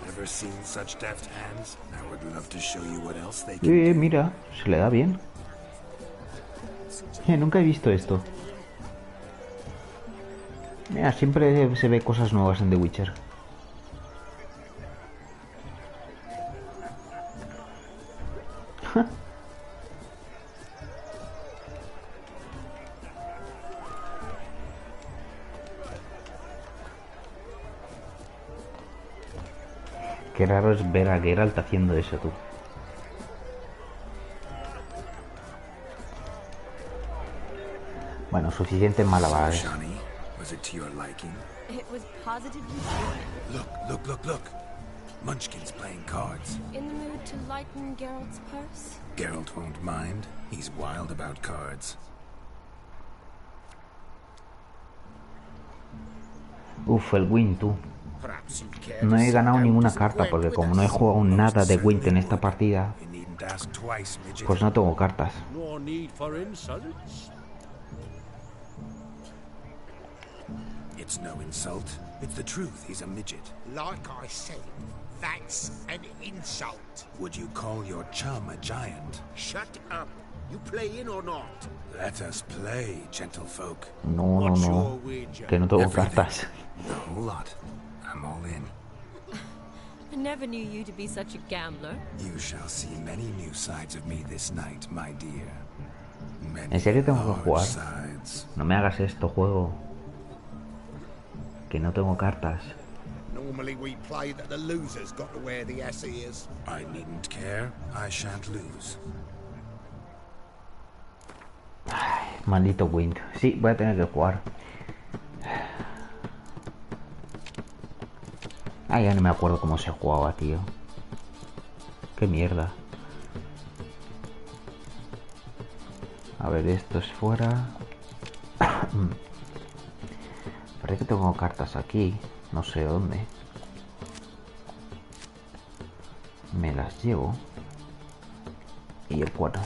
Ever seen such deft hands? I would love to show you what else they can do. Mira, se le da bien. Nunca he visto esto. Mira, siempre se ve cosas nuevas en The Witcher. Qué raro es ver a Geralt haciendo eso, tú. Bueno, suficiente malabares. Shawnee, was it to your liking? It was positively Look. Munchkin's playing cards. in the mood to lighten Geralt's purse. Geralt won't mind. He's wild about cards. Uf, el Win, tú. No he ganado ninguna carta porque como no he jugado nada de Gwent en esta partida, pues no tengo cartas. No need for insults. It's no insult. It's the truth. He's a midget. Like I said, that's an insult. Would you call your chum a giant? Shut up. You playing or not? Let us play, gentlefolk. No, que no tengo cartas. The whole lot. I'm all in. I never knew you to be such a gambler. You shall see many new sides of me this night, my dear. ¿En serio tengo que jugar? Sides. No me hagas esto, juego. Que no tengo cartas. Normally we play that the loser's got to wear the ass ears. I needn't care. I shan't lose. Ay, maldito Wind. Sí, voy a tener que jugar. Ah, ya no me acuerdo cómo se jugaba, tío. Qué mierda. A ver, esto es fuera. Parece que tengo cartas aquí. No sé dónde. Me las llevo. Y el 4.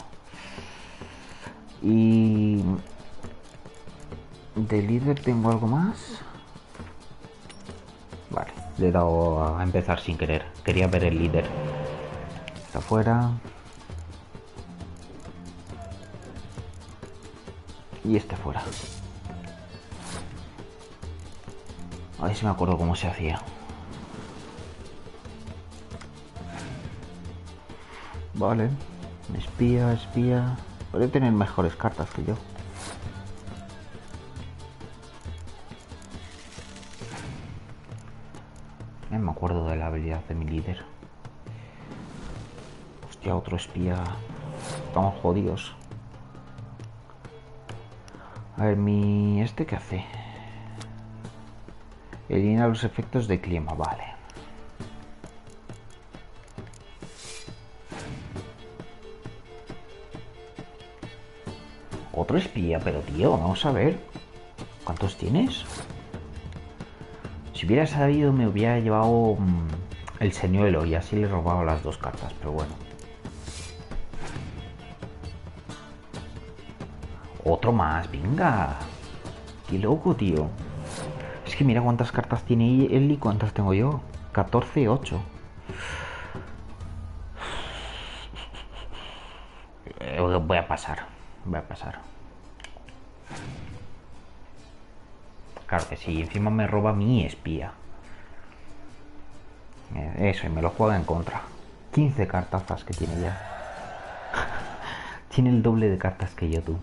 Y... de líder tengo algo más. Vale, le he dado a empezar sin querer. Quería ver el líder. Está fuera. Y este fuera. A ver si me acuerdo cómo se hacía. Vale. Espía, espía. Puede tener mejores cartas que yo. No me acuerdo de la habilidad de mi líder. Hostia, otro espía. Estamos jodidos. A ver, mi... ¿este qué hace? Elimina los efectos de clima, vale. Otro espía, pero tío, vamos a ver. ¿Cuántos tienes? Si hubiera sabido me hubiera llevado el señuelo y así le he robado las dos cartas, pero bueno. Otro más, venga. Qué loco, tío. Es que mira cuántas cartas tiene él y cuántas tengo yo. 14, 8. Voy a pasar. Voy a pasar. Claro que sí, encima me roba mi espía. Eso, y me lo juega en contra. 15 cartazas que tiene ya. Tiene el doble de cartas que yo, tú.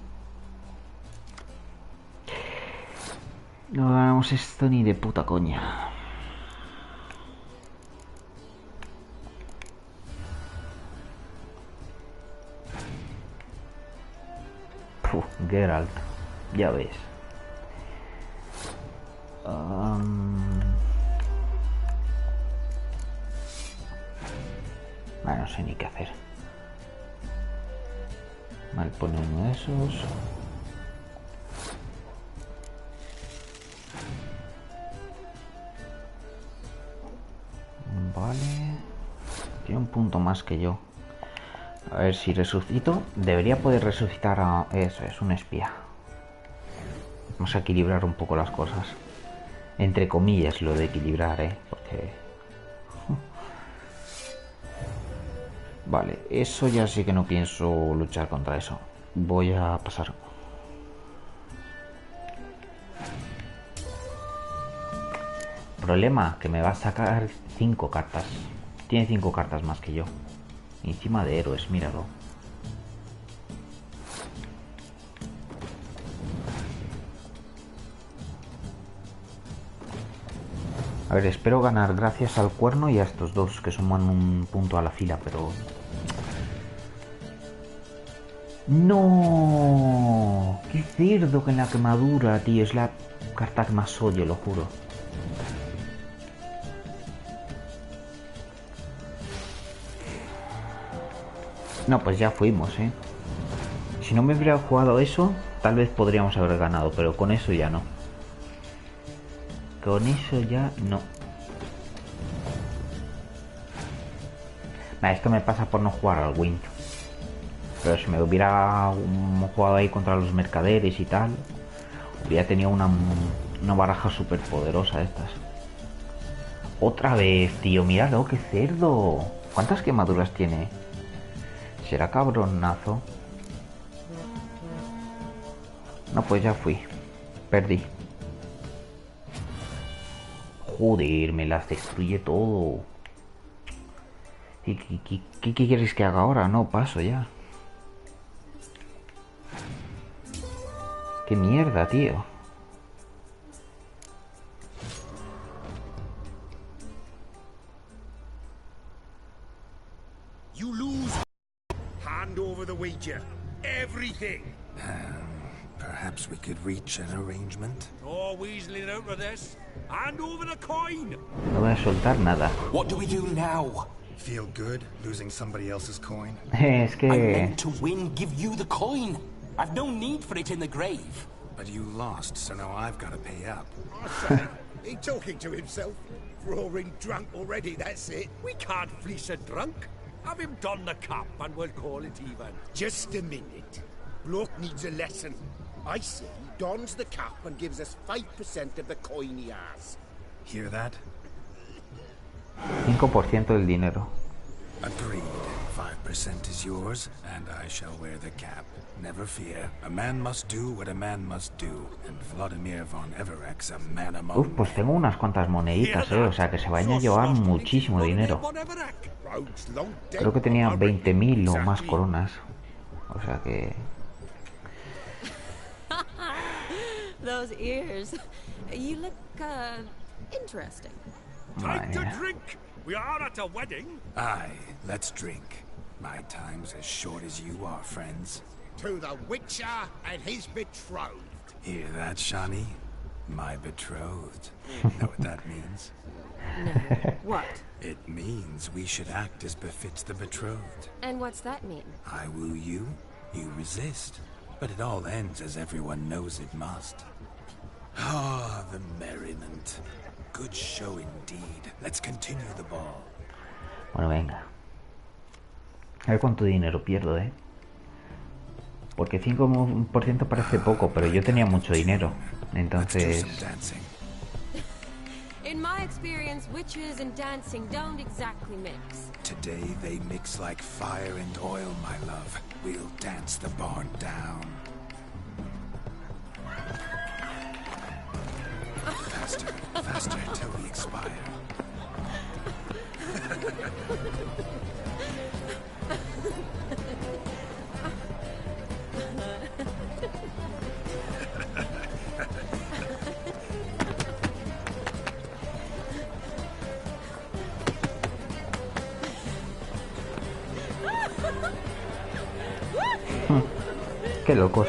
No ganamos esto ni de puta coña. Geralt, ya ves. Bueno, no sé ni qué hacer. Mal pone uno de esos. Vale. Tiene un punto más que yo. A ver si resucito. Debería poder resucitar a... Eso es, un espía. Vamos a equilibrar un poco las cosas. Entre comillas lo de equilibrar, porque... Vale, eso ya sí que no pienso luchar contra eso. Voy a pasar. Problema, que me va a sacar 5 cartas. Tiene 5 cartas más que yo. Encima de héroes, míralo. A ver, espero ganar gracias al cuerno y a estos dos que suman un punto a la fila, pero... ¡No! ¡Qué cerdo que en la quemadura, tío! Es la carta que más odio, lo juro. No, pues ya fuimos, Si no me hubiera jugado eso, tal vez podríamos haber ganado, pero con eso ya no. Con eso ya no. Nah, esto me pasa por no jugar al Win. Pero si me hubiera jugado ahí contra los mercaderes y tal, hubiera tenido una baraja súper poderosa de estas. Otra vez, tío, míralo, qué cerdo. ¿Cuántas quemaduras tiene? ¿Será cabronazo? No, pues ya fui. Perdí. Joder, me las destruye todo. ¿Qué quieres que haga ahora? No, paso ya. Qué mierda, tío. You lose. Hand over the wager. Everything. Perhaps we could reach an arrangement. Oh, weaseling out of this. Hand over the coin. No voy a soltar nada. What do we do now? Feel good losing somebody else's coin? Es que... I meant to win, give you the coin. I've no need for it in the grave. But you lost, so now I've got to pay up. He talking to himself. Roaring drunk already, that's it. We can't fleece a drunk. Have him don the cap and we'll call it even. Just a minute. Bloke needs a lesson. I say he dons the cap and gives us 5% of the coin he has. Hear that? 5% del dinero. Agreed. 10% is yours, and I shall wear the cap. Never fear. A man must do what a man must do, and Vladimir von Everex a man among Pues tengo unas cuantas moneditas, o sea que se vayan a llevar muchísimo dinero. Creo que tenía 20.000 o más coronas. O sea que... Those ears. You look, interesting. Time to drink! We are at a wedding. Aye, let's drink. My time's as short as you are, friends. To the Witcher and his betrothed. Hear that, Shani? My betrothed. Know what that means? No. What? It means we should act as befits the betrothed. And what's that mean? I woo you, you resist. But it all ends as everyone knows it must. Ah, the merriment. Good show indeed. Let's continue the ball. Bueno, venga. A ver cuánto dinero pierdo, Porque 5% parece poco, pero yo tenía mucho dinero. Entonces... In my experience, witches and dancing don't exactly mix. Today they mix like fire and oil, my love. We'll dance the barn down. Faster, faster till we expire. Qué locos.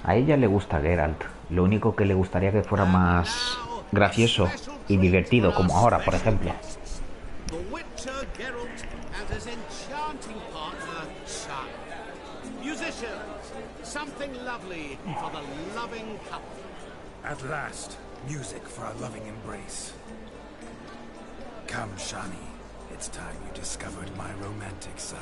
A ella le gusta Geralt. Lo único que le gustaría que fuera más gracioso y divertido, como ahora, por ejemplo. Something lovely for the loving couple. At last, music for a loving embrace. Come, Shani. It's time you discovered my romantic side.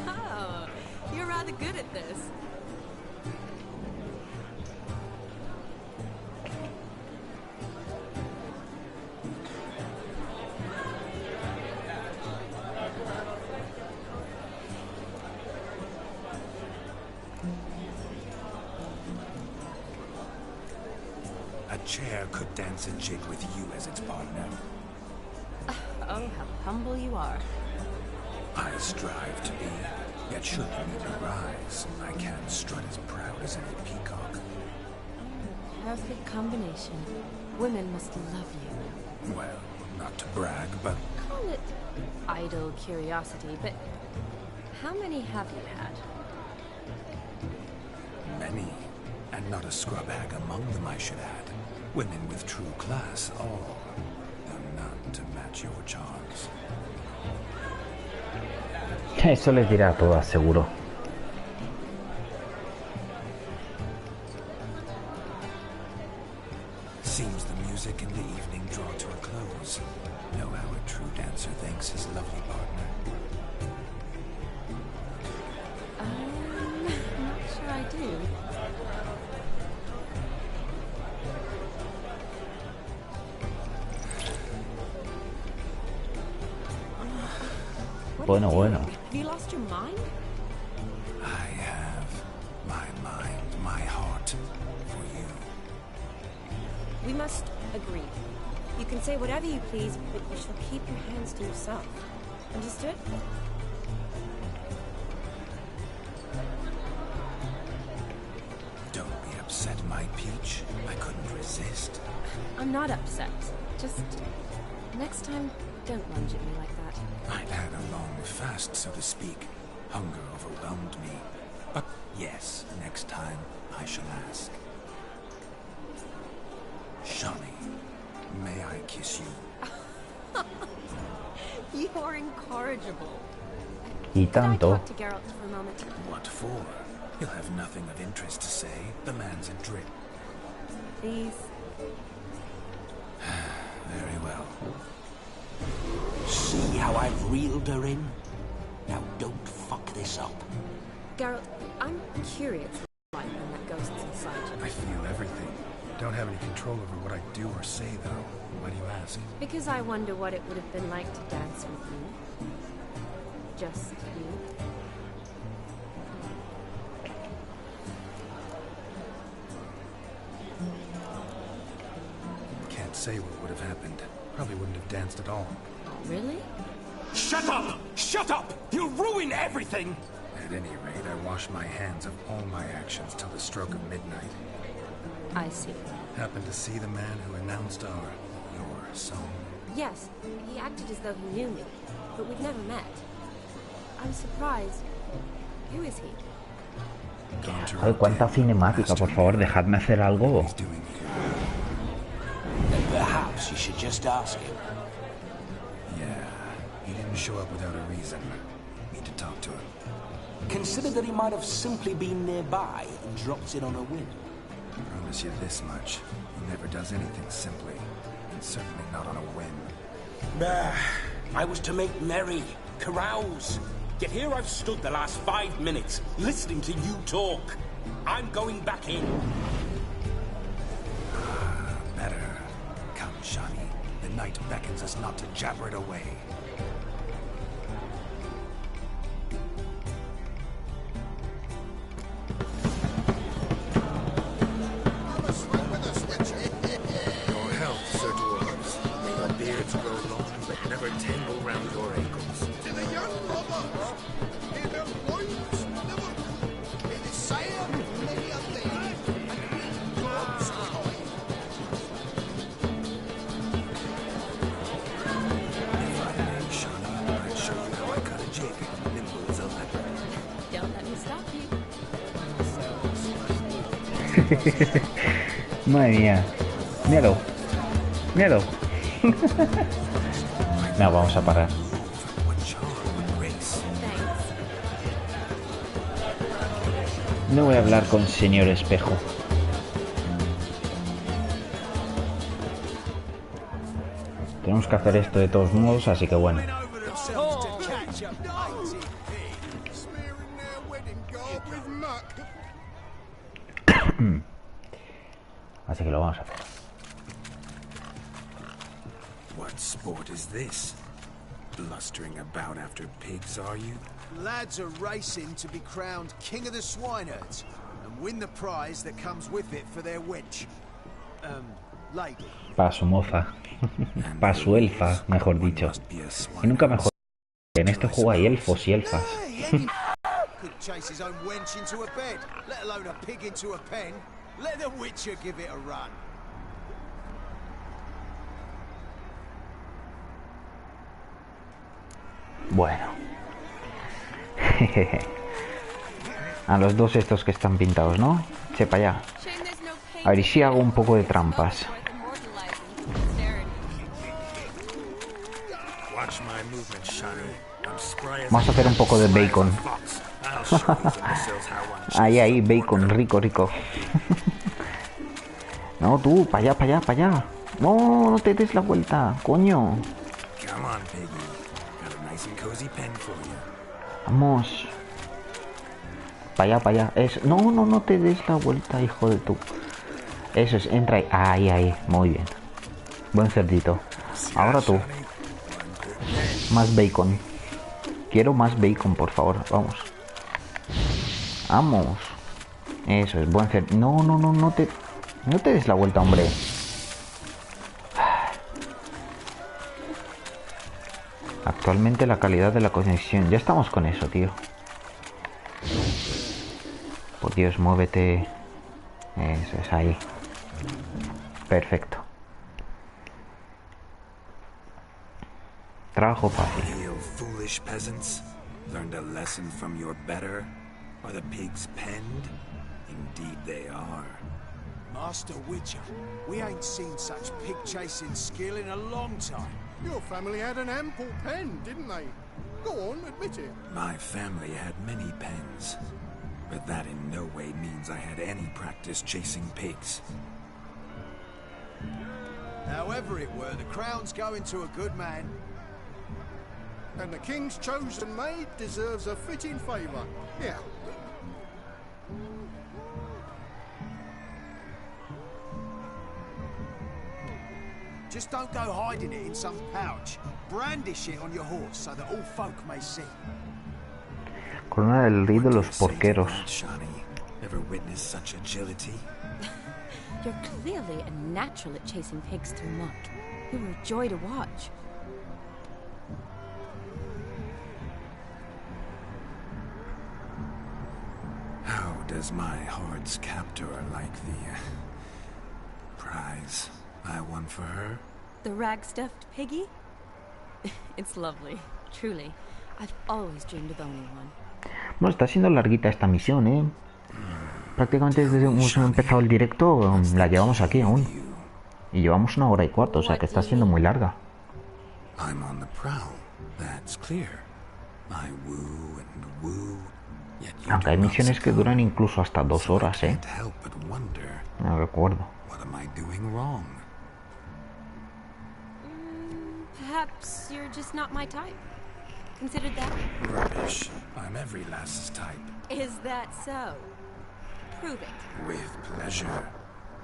Oh, you're rather good at this. A chair could dance a jig with you as its partner. Oh, how humble you are. I strive to be, yet should the need arise, I can strut as proud as any peacock. Perfect combination. Women must love you. Well, not to brag, but... Call it idle curiosity, but how many have you had? Many, and not a scrub hag among them, I should add. Women with true class, all, though none to match your charms. Eso les dirá a todas, seguro. Seems the music and the evening draw to a close. Know how a true dancer thanks his lovely partner. Not sure I do. Bueno, bueno. Have you lost your mind? I have my mind, my heart for you. We must agree. You can say whatever you please, but you shall keep your hands to yourself. Understood? Don't be upset, my peach. I couldn't resist. I'm not upset. Just next time, don't lunge at me like that. I'd had a long fast, so to speak. Hunger overwhelmed me. But yes, next time I shall ask. Shani, may I kiss you? You're incorrigible. Y tanto. Talk to Geralt for a moment. What for? He'll have nothing of interest to say. The man's a drip. Please. Very well. See how I've reeled her in? Now don't fuck this up. Geralt, I'm curious why when that ghost's inside. I feel everything. Don't have any control over what I do or say, though. Why do you ask? Because I wonder what it would have been like to dance with you. Just you. Can't say what would have happened. Probably wouldn't have danced at all. Really? Shut up! Shut up! You'll ruin everything! At any rate, I wash my hands of all my actions till the stroke of midnight. I see. Happened to see the man who announced your song? Yes, he acted as though he knew me, but we've never met. I'm surprised. Who is he? Ay, cuánta cinemática, por favor, dejadme hacer algo. Perhaps you should just ask him. Yeah, he didn't show up without a reason. Need to talk to him. Consider that he might have simply been nearby and dropped in on a whim. I promise you this much. He never does anything simply. And certainly not on a whim. I was to make merry, carouse. Yet here I've stood the last 5 minutes, listening to you talk. I'm going back in. Better. Come, Shani. The night beckons us not to jabber it away. Your health, Sir Dwarves. May your beards grow long, but never tangle round your ankles. To the young lovers, in their loins never in the same many a day, and in God's time. If I may, Shani, I'd show you how I cut a jig. Nimble as a leopard. Don't let me stop you. Madre mía. Míralo. Míralo. No, vamos a parar. No voy a hablar con señor espejo. Tenemos que hacer esto de todos modos, así que bueno. Así que lo vamos a hacer. What sport is this? Blustering about after pigs, are you? Lads are racing to be crowned king of the swineherds and win the prize that comes with it for their wench. Lady. Para su moza. Para su elfa, mejor dicho. Y nunca mejor. En este juego hay elfos y elfas. Could chase his own wench into a bed, let alone a pig into a pen. Let the Witcher give it a run. Bueno. A los dos estos que están pintados, ¿no? Che, para allá. A ver, y si hago un poco de trampas. Vamos a hacer un poco de bacon. Ahí, bacon, rico, rico. No, tú, para allá, para allá, para allá. No, no te des la vuelta, coño. Vamos. Para allá, para allá. Eso. No, no, no te des la vuelta, hijo de tú. Eso es, entra ahí. Ahí, ahí. Muy bien. Buen cerdito. Ahora tú. Más bacon. Quiero más bacon, por favor. Vamos. Vamos. Eso es, buen cerdito. No, no, no, no te des la vuelta, hombre. Actualmente la calidad de la conexión. Ya estamos con eso, tío. Por Dios, muévete. Eso es, ahí. Perfecto. Trabajo fácil. Foolish peasants, learned a lesson from your better. Are the pigs penned? Indeed they are. Master Witcher, we ain't seen such pig chasing skill in a long time. Your family had an ample pen, didn't they? Go on, admit it. My family had many pens, but that in no way means I had any practice chasing pigs. However it were, the crown's going to a good man. And the king's chosen maid deserves a fitting favour. Yeah. Just don't go hiding it in some pouch. Brandish it on your horse so that all folk may see. Corona del rey de los porqueros. Ever witnessed such agility? You're clearly a natural at chasing pigs through mud. You were a joy to watch. How does my heart's captor like the prize I won for her? The rag-stuffed piggy? It's lovely, truly. I've always dreamed of owning one. Bueno, está siendo larguita esta misión, ¿eh? Prácticamente desde que hemos empezado el directo la llevamos aquí aún. Y llevamos 1 hora y cuarto, o sea que está siendo muy larga. I'm on the prowl, that's clear. I woo and woo. Aunque hay misiones que duran incluso hasta 2 horas, ¿eh? No recuerdo. What am I doing wrong? Perhaps you're just not my type. Considered that? Rubbish. I'm every lass's type. Is that so? Prove it. With pleasure.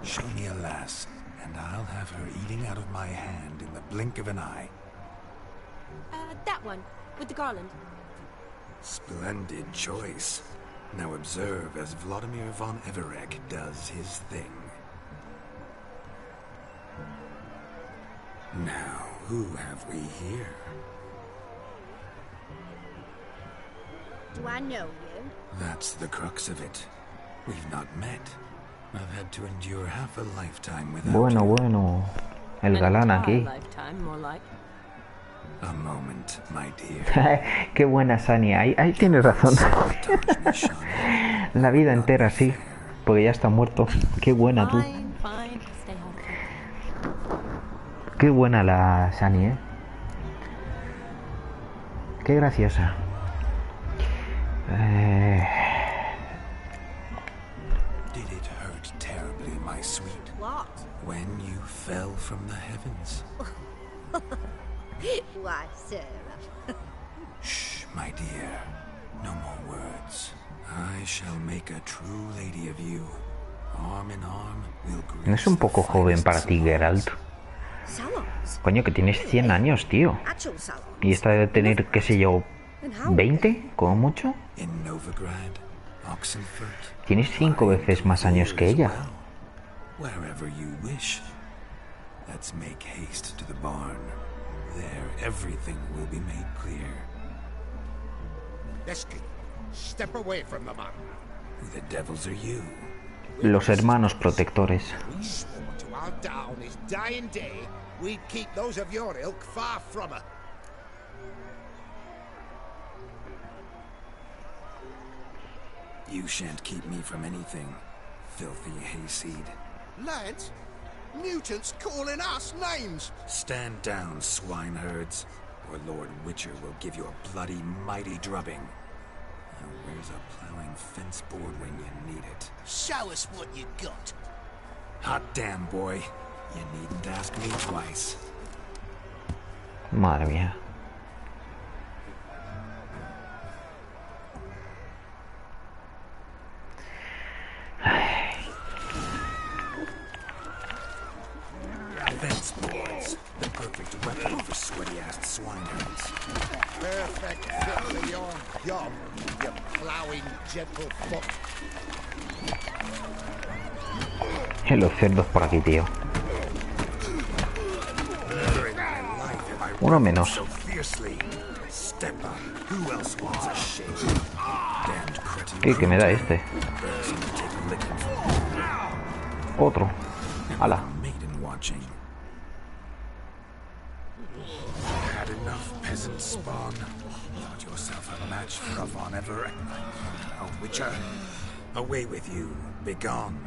Show me a lass, and I'll have her eating out of my hand in the blink of an eye. That one, with the garland. Splendid choice. Now observe as Vladimir von Everek does his thing. Now, who have we here? Do I know you? That's the crux of it. We've not met. I've had to endure half a lifetime without Bueno, you. bueno. El galán aquí. A moment, my dear. Qué buena Sania. Ahí tienes razón. La vida entera, sí. Porque ya está muerto. Qué buena tú. Qué buena la Sani, ¿eh? Qué graciosa. Did it hurt terribly, my sweet? What? When you fell from the heavens? Why, Sarah. Shh, my dear. No more words. I shall make a true lady of you. Arm in arm, we'll grace. ¿No es un poco joven para ti, Geralt? Coño, que tienes 100 años, tío. Y esta debe tener, qué sé yo, 20, como mucho. Tienes 5 veces más años que ella. Wherever you wish. Let's make haste to the barn. There, everything will be made clear. Lesky, step away from the man. Who the devils are you? Los hermanos protectores. We swore to our down on his dying day, we'd keep those of your ilk far from her. You shan't keep me from anything, filthy hayseed. Lads, mutants calling us names. Stand down, swineherds, or Lord Witcher will give you a bloody mighty drubbing. Now where's a plowing fence board when you need it? Show us what you got. Hot damn, boy. You needn't ask me twice. Madre mía. Fence boards. The perfect weapon for sweaty-assed swineherds. Perfect fit for your job, you plowing gentlefolk. Los cerdos por aquí, tío. Uno menos. ¿Qué me da este? Otro. Ala. Had enough peasant spawn. Thought yourself a match for a Von Everett. A Witcher. Away with you. Begone.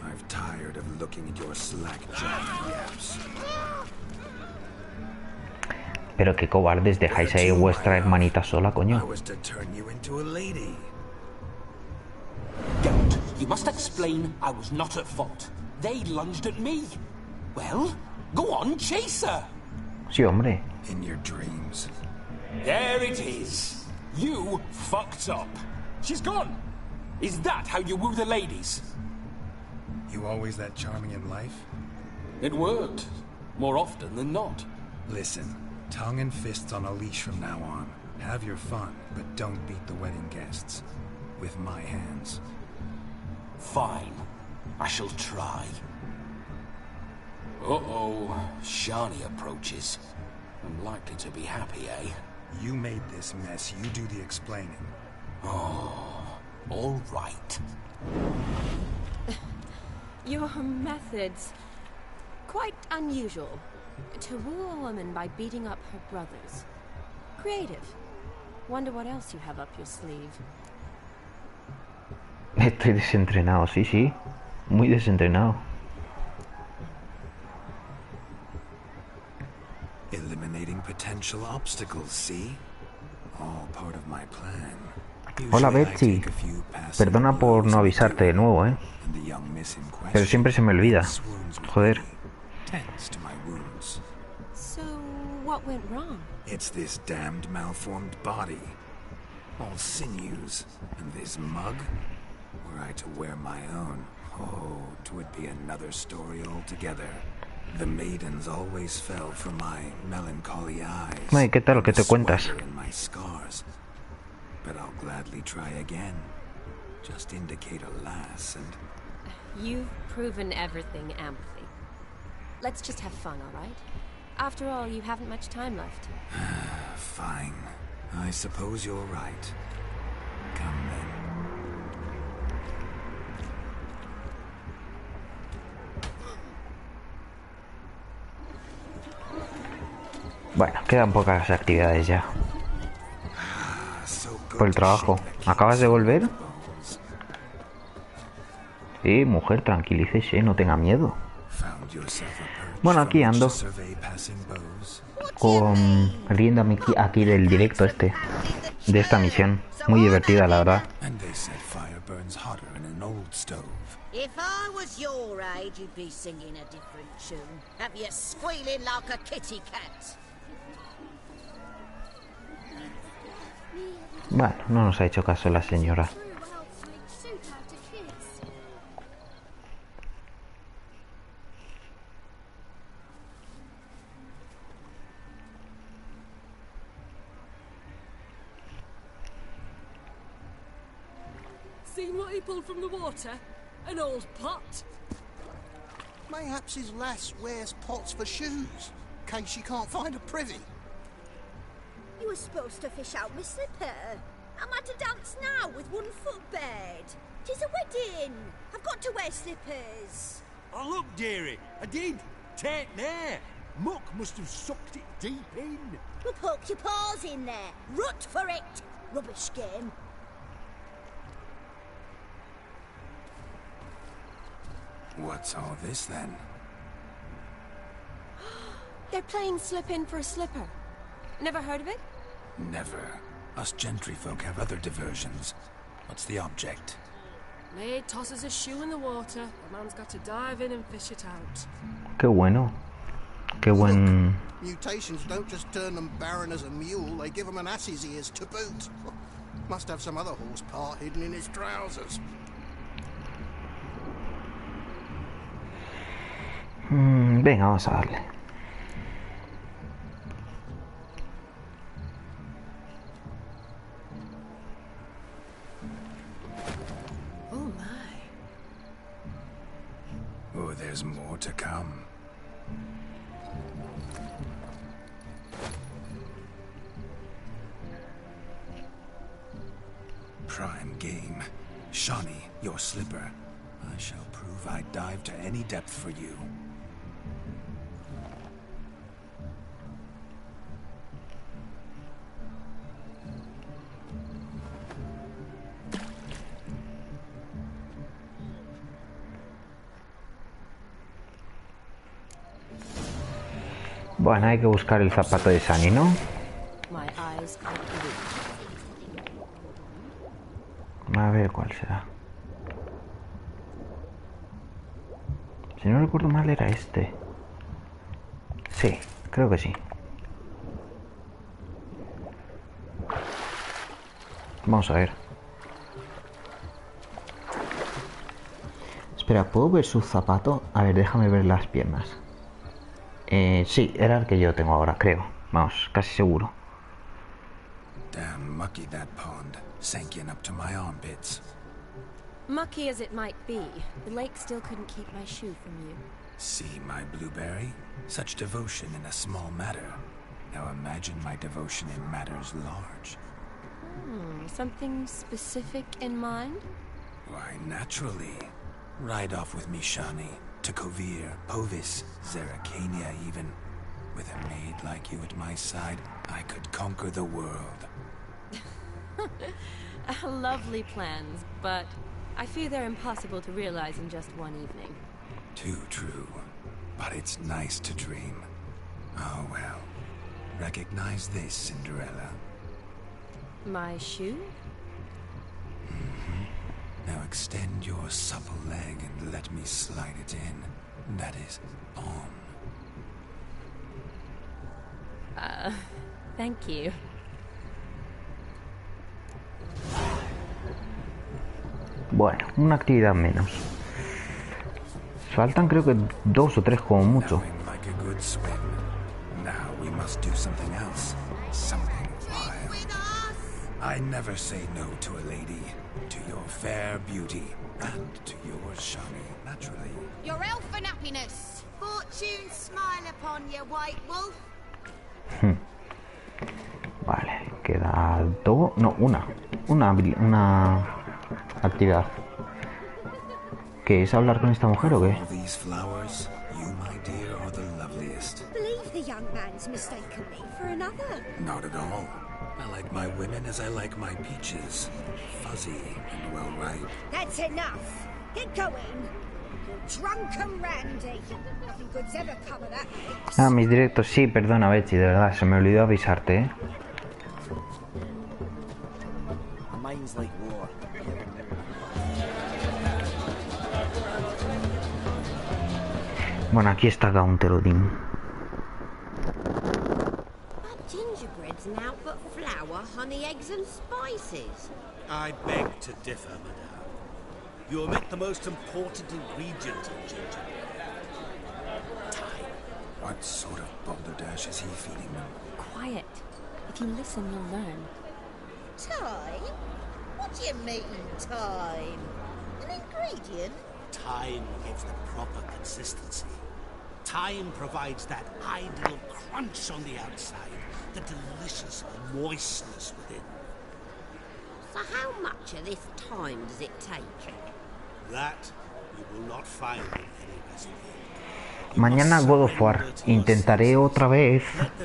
I've tired of looking at your slack-jawed yaps. Pero qué cobardes, dejáis ahí vuestra hermanita sola, coño. Don't. You must explain I was not at fault. They lunged at me. Well, go on, chase her. Sí, hombre. In your dreams. There it is. You fucked up. She's gone. Is that how you woo the ladies? You always that charming in life? It worked. More often than not. Listen, tongue and fists on a leash from now on. Have your fun, but don't beat the wedding guests. With my hands. Fine. I shall try. Uh-oh. Shani approaches. I'm likely to be happy, eh? You made this mess. You do the explaining. Oh, all right. Your methods... quite unusual. To woo a woman by beating up her brothers. Creative. Wonder what else you have up your sleeve. Estoy desentrenado, sí, sí. Muy desentrenado. Eliminating potential obstacles, see? All part of my plan. Hola, Betsy. Perdona por no avisarte de nuevo, ¿eh? Pero siempre se me olvida. Joder. So, what went wrong? It's this damned malformed body. All sinews. And this mug? Were I to wear my own, oh, 'twould be another story altogether. The maidens always fell for my melancholy eyes. Ay, ¿qué tal? ¿Qué te cuentas? My scars. But I'll gladly try again. Just indicate a lass and... You've proven everything amply. Let's just have fun, all right? After all, you haven't much time left. Fine. I suppose you're right. Come then. Bueno, quedan pocas actividades ya. Por el trabajo. ¿Acabas de volver? Sí, mujer, tranquilícese, no tenga miedo. Bueno, aquí ando. Riéndome aquí del directo este. De esta misión. Muy divertida, la verdad. If I was your age, you'd be singing a different tune. Have you squealing like a kitty cat? Bueno, no nos ha hecho caso la señora. Seen what he pulled from the water? An old pot? Mayhaps his lass wears pots for shoes, in case she can't find a privy. You were supposed to fish out my slipper. I'm at a dance now with one foot bared. 'Tis a wedding. I've got to wear slippers. Oh, look, dearie, I did. Take there. Muck must have sucked it deep in. Well, poke your paws in there. Rut for it. Rubbish game. What's all this then? They're playing slip in for a slipper. Never heard of it? Never. Us gentry folk have other diversions. What's the object? Maid tosses a shoe in the water. The man's got to dive in and fish it out. Qué bueno. Qué buen... Mutations don't just turn them barren as a mule, they give them an ass's ears to boot. Must have some other horse part hidden in his trousers. Venga, vamos a darle. Oh my. Oh, there's more to come. Prime game. Shawnee, your slipper. I shall prove I'd dive to any depth for you. Bueno, hay que buscar el zapato de Sunny, ¿no? A ver cuál será. Si no recuerdo mal era este. Sí, creo que sí. Vamos a ver. Espera, ¿puedo ver su zapato? A ver, déjame ver las piernas. Sí, era el que yo tengo ahora, creo. Vamos, casi seguro. Damn mucky that pond, sank in up to my armpits. Mucky as it might be, the lake still couldn't keep my shoe from you. See my blueberry? Such devotion in a small matter. Now imagine my devotion in matters large. Something specific in mind? Why, naturally. Ride off with me, Shani. To Kovir, Povis, Zeracania even. With a maid like you at my side, I could conquer the world. Lovely plans, but I fear they're impossible to realize in just one evening. Too true. But it's nice to dream. Oh well. Recognize this, Cinderella. My shoe? Now extend your supple leg and let me slide it in. That is, on. Thank you. Bueno, una actividad menos. Faltan creo que 2 o 3 como mucho. Like a good swim. Now we must do something else. Something wild. I never say no to a lady. To your fair beauty. And to yours, Shani, naturally. Your elfin happiness. Fortune smile upon you, white wolf. Vale, queda dos. No, una actividad. ¿Qué es hablar con esta mujer o qué? Believe the young man's mistaken me for another. Not at all. I like my women as I like my peaches. Fuzzy and well ripe. That's enough. Get going. You're drunk and randy. Nothing good's ever come of that mix. Ah, mis directos, sí, perdona, Betsy, de verdad, se me olvidó avisarte, ¿eh? Bueno, aquí está Gaunterodin. Gingerbread's now but flour, honey, eggs and spices. I beg to differ, madame. You omit the most important ingredient in gingerbread. Time. What sort of balderdash is he feeding them? Quiet. If you listen, you'll learn. Time? What do you mean, time? An ingredient? Time gives the proper consistency. Time provides that ideal crunch on the outside, the delicious moistness within. So how much of this time does it take? That you will not find in any recipe. Mañana God of War. Intentaré otra vez,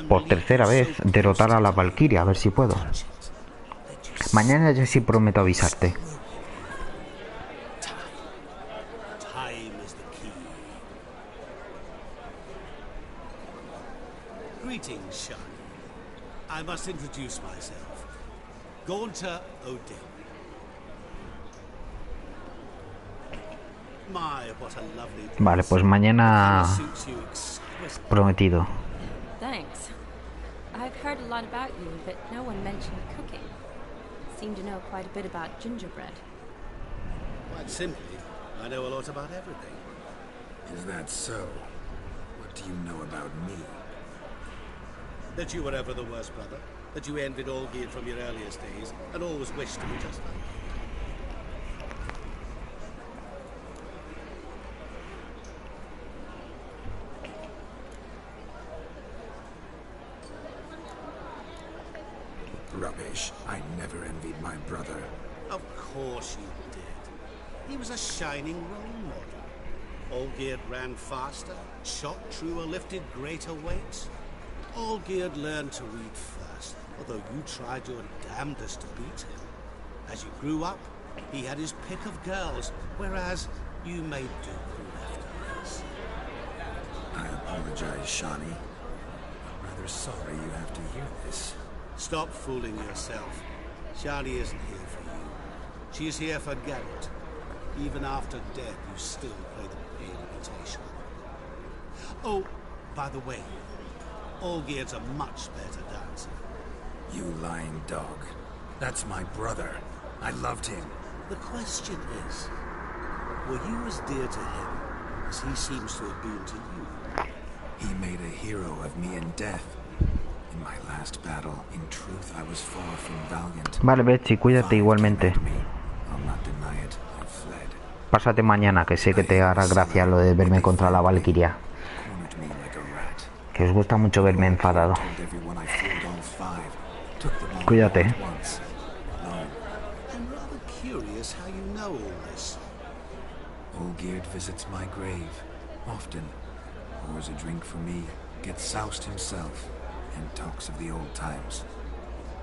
por tercera vez, derrotar a la Valkyria, a ver si puedo. Mañana ya sí prometo avisarte. Time is the key. Greetings, Shani. I must introduce myself. Gaunter Odin. My, what a lovely dress. Vale, pues mañana prometido. Thanks. I've heard a lot about you, but no one mentioned cooking. Seem to know quite a bit about gingerbread. Quite simply, I know a lot about everything. Is that so? What do you know about me? That you were ever the worst brother. That you envied Olgierd from your earliest days, and always wished to be just like him. Rubbish. I never envied my brother. Of course you did. He was a shining role model. Olgierd ran faster, shot truer, lifted greater weights. Olgierd learned to read first, although you tried your damnedest to beat him. As you grew up, he had his pick of girls, whereas you made do who left us. I apologize, Shani. rather sorry you have to hear this. Stop fooling yourself. Shani isn't here for you. She's here for Geralt. Even after death, you still play the pale imitation. Oh, by the way, Olgierd's a much better dancer. You lying dog. That's my brother. I loved him. The question is, were you as dear to him as he seems to have been to you? He made a hero of me in death. In my last battle, in truth, I was far from valiant. Vale, Betsy, cuídate igualmente. I'll not deny it. I fled. Pásate mañana, que sé que te hará gracia lo de verme contra la Valquiria. Que os gusta mucho verme enfadado. Cuídate. I'm rather curious how you know all this. Olgierd visits my grave, often. Pours a drink for me, gets soused himself, and talks of the old times.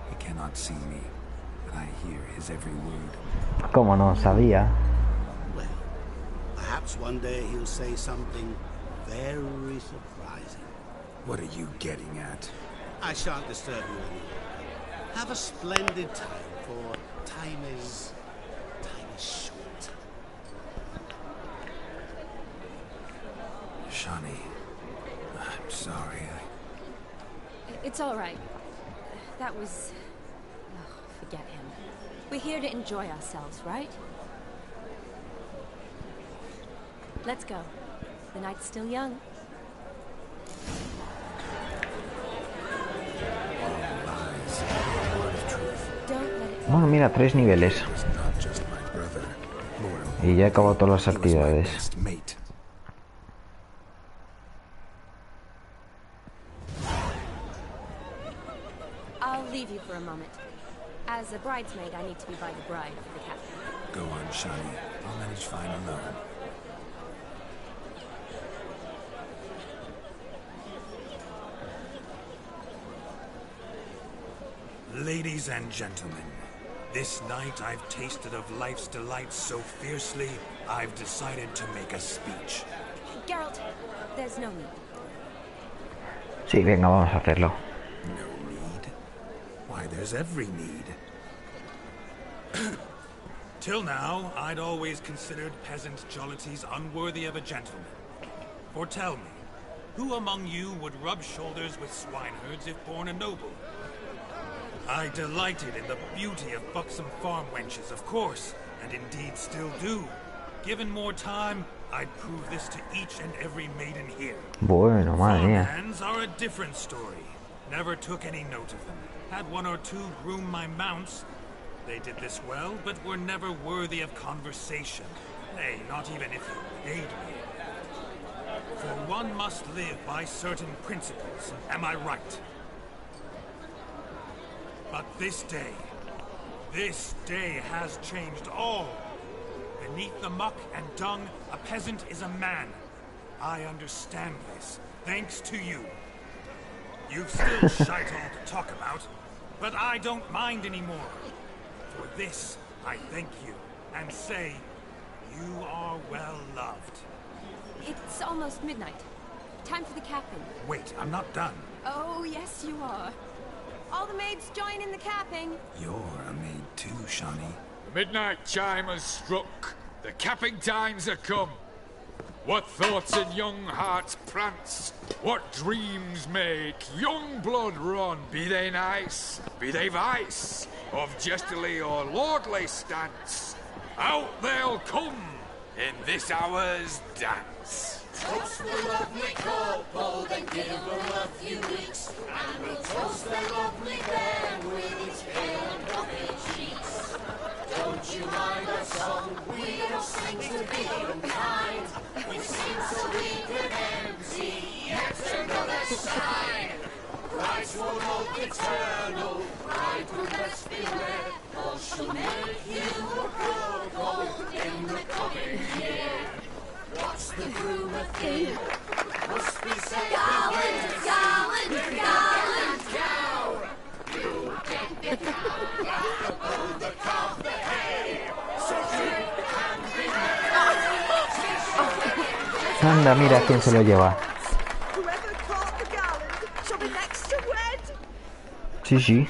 He cannot see me, but I hear his every word. Como no sabía. Well, perhaps one day he'll say something very surprising. What are you getting at? I shan't disturb you anymore. Have a splendid time, for time is short. Shani, I'm sorry. It's all right. That was... Oh, forget him. We're here to enjoy ourselves, right? Let's go. The night's still young. Bueno, mira, 3 niveles. Y ya he acabado todas las actividades. I'll leave you for a moment. As a bridesmaid, I need to be by the bride for the captain. Go on, Shani. I'll manage fine alone. Ladies and gentlemen, this night I've tasted of life's delights so fiercely, I've decided to make a speech. Geralt, there's no need. Sí, venga, vamos a hacerlo. No need? Why, there's every need. Till now, I'd always considered peasant jollities unworthy of a gentleman. For tell me, who among you would rub shoulders with swineherds if born a noble? I delighted in the beauty of buxom farm wenches, of course, and indeed still do. Given more time, I'd prove this to each and every maiden here. Bueno, madre mía. Farmhands are a different story. Never took any note of them. Had one or two groom my mounts. They did this well, but were never worthy of conversation. Nay, not even if you paid me. For one must live by certain principles, am I right? But this day has changed all. Beneath the muck and dung, a peasant is a man. I understand this, thanks to you. You've still shite all to talk about, but I don't mind anymore. For this, I thank you, and say, you are well loved. It's almost midnight. Time for the capping. Wait, I'm not done. Oh, yes, you are. All the maids join in the capping. You're a maid too, Shani. The midnight chime has struck. The capping times are come. What thoughts in young hearts prance? What dreams make young blood run? Be they nice, be they vice, of jestily or lordly stance, out they'll come in this hour's dance. Toast the lovely couple, then give them a few weeks, and we'll toast the lovely bear with its pale and puffy cheeks. Don't you mind our song? We'll sing to be unkind. We sing so we can empty yet another shrine. Christ will hope eternal, pride will best beware, or she'll make you a cuckold in the coming year. What's the groom a thing? Must be said Garland, Garland, Garland. cow. You get the cow, oh, the calf, the hay. So drink and be merry. Anda, mira quién se lo lleva. Whoever caught the garland shall be next to Sí, sí.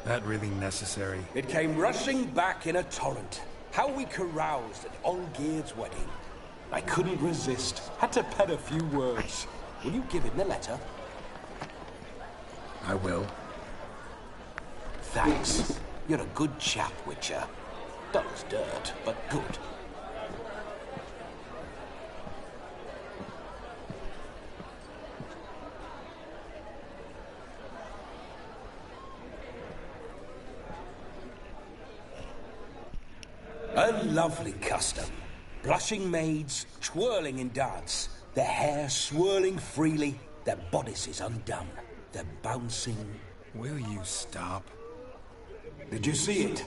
That really necessary? It came rushing back in a torrent. How we caroused at Olgierd's wedding. I couldn't resist. Had to pen a few words. Will you give him the letter? I will. Thanks. You're a good chap, Witcher. Dull as dirt, but good. A lovely custom. Blushing maids, twirling in dance, their hair swirling freely, their bodices undone, their bouncing... Will you stop? Did you see it?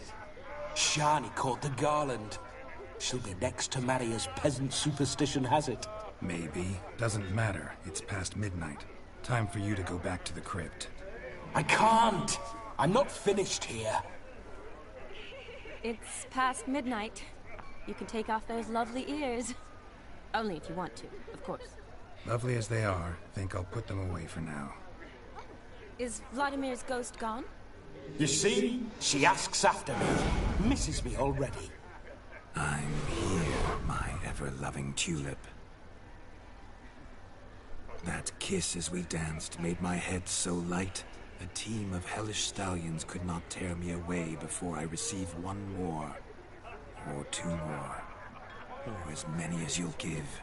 Shani caught the garland. She'll be next to marry as peasant superstition has it. Maybe. Doesn't matter. It's past midnight. Time for you to go back to the crypt. I can't! I'm not finished here. It's past midnight. You can take off those lovely ears. Only if you want to, of course. Lovely as they are, think I'll put them away for now. Is Vladimir's ghost gone? You see? She asks after me. Misses me already. I'm here, my ever-loving tulip. That kiss as we danced made my head so light. A team of hellish stallions could not tear me away before I receive one more. Or two more. Or as many as you'll give.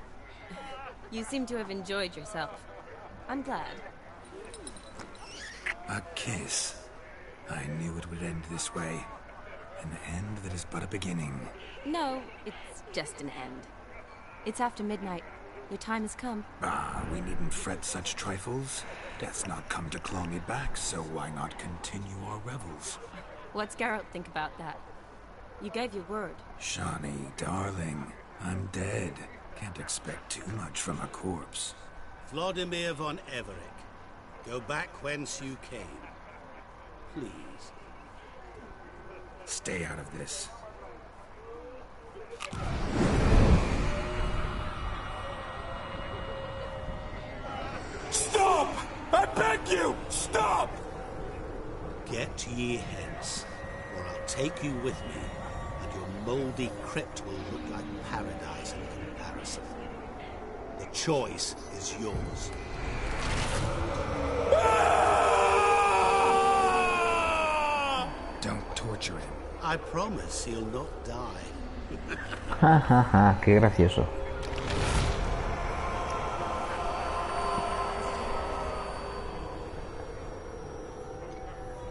You seem to have enjoyed yourself. I'm glad. A kiss. I knew it would end this way. An end that is but a beginning. No, it's just an end. It's after midnight. Your time has come. Ah, we needn't fret such trifles. Death's not come to claw me back, so why not continue our revels? What's Geralt think about that? You gave your word. Shani, darling, I'm dead. Can't expect too much from a corpse. Vladimir von Everett, go back whence you came. Please. Stay out of this. Stop! I beg you! Stop! Get ye hence, or I'll take you with me, and your mouldy crypt will look like paradise in comparison. The choice is yours. Don't torture him. I promise he'll not die. Ja, ja, ja, qué gracioso.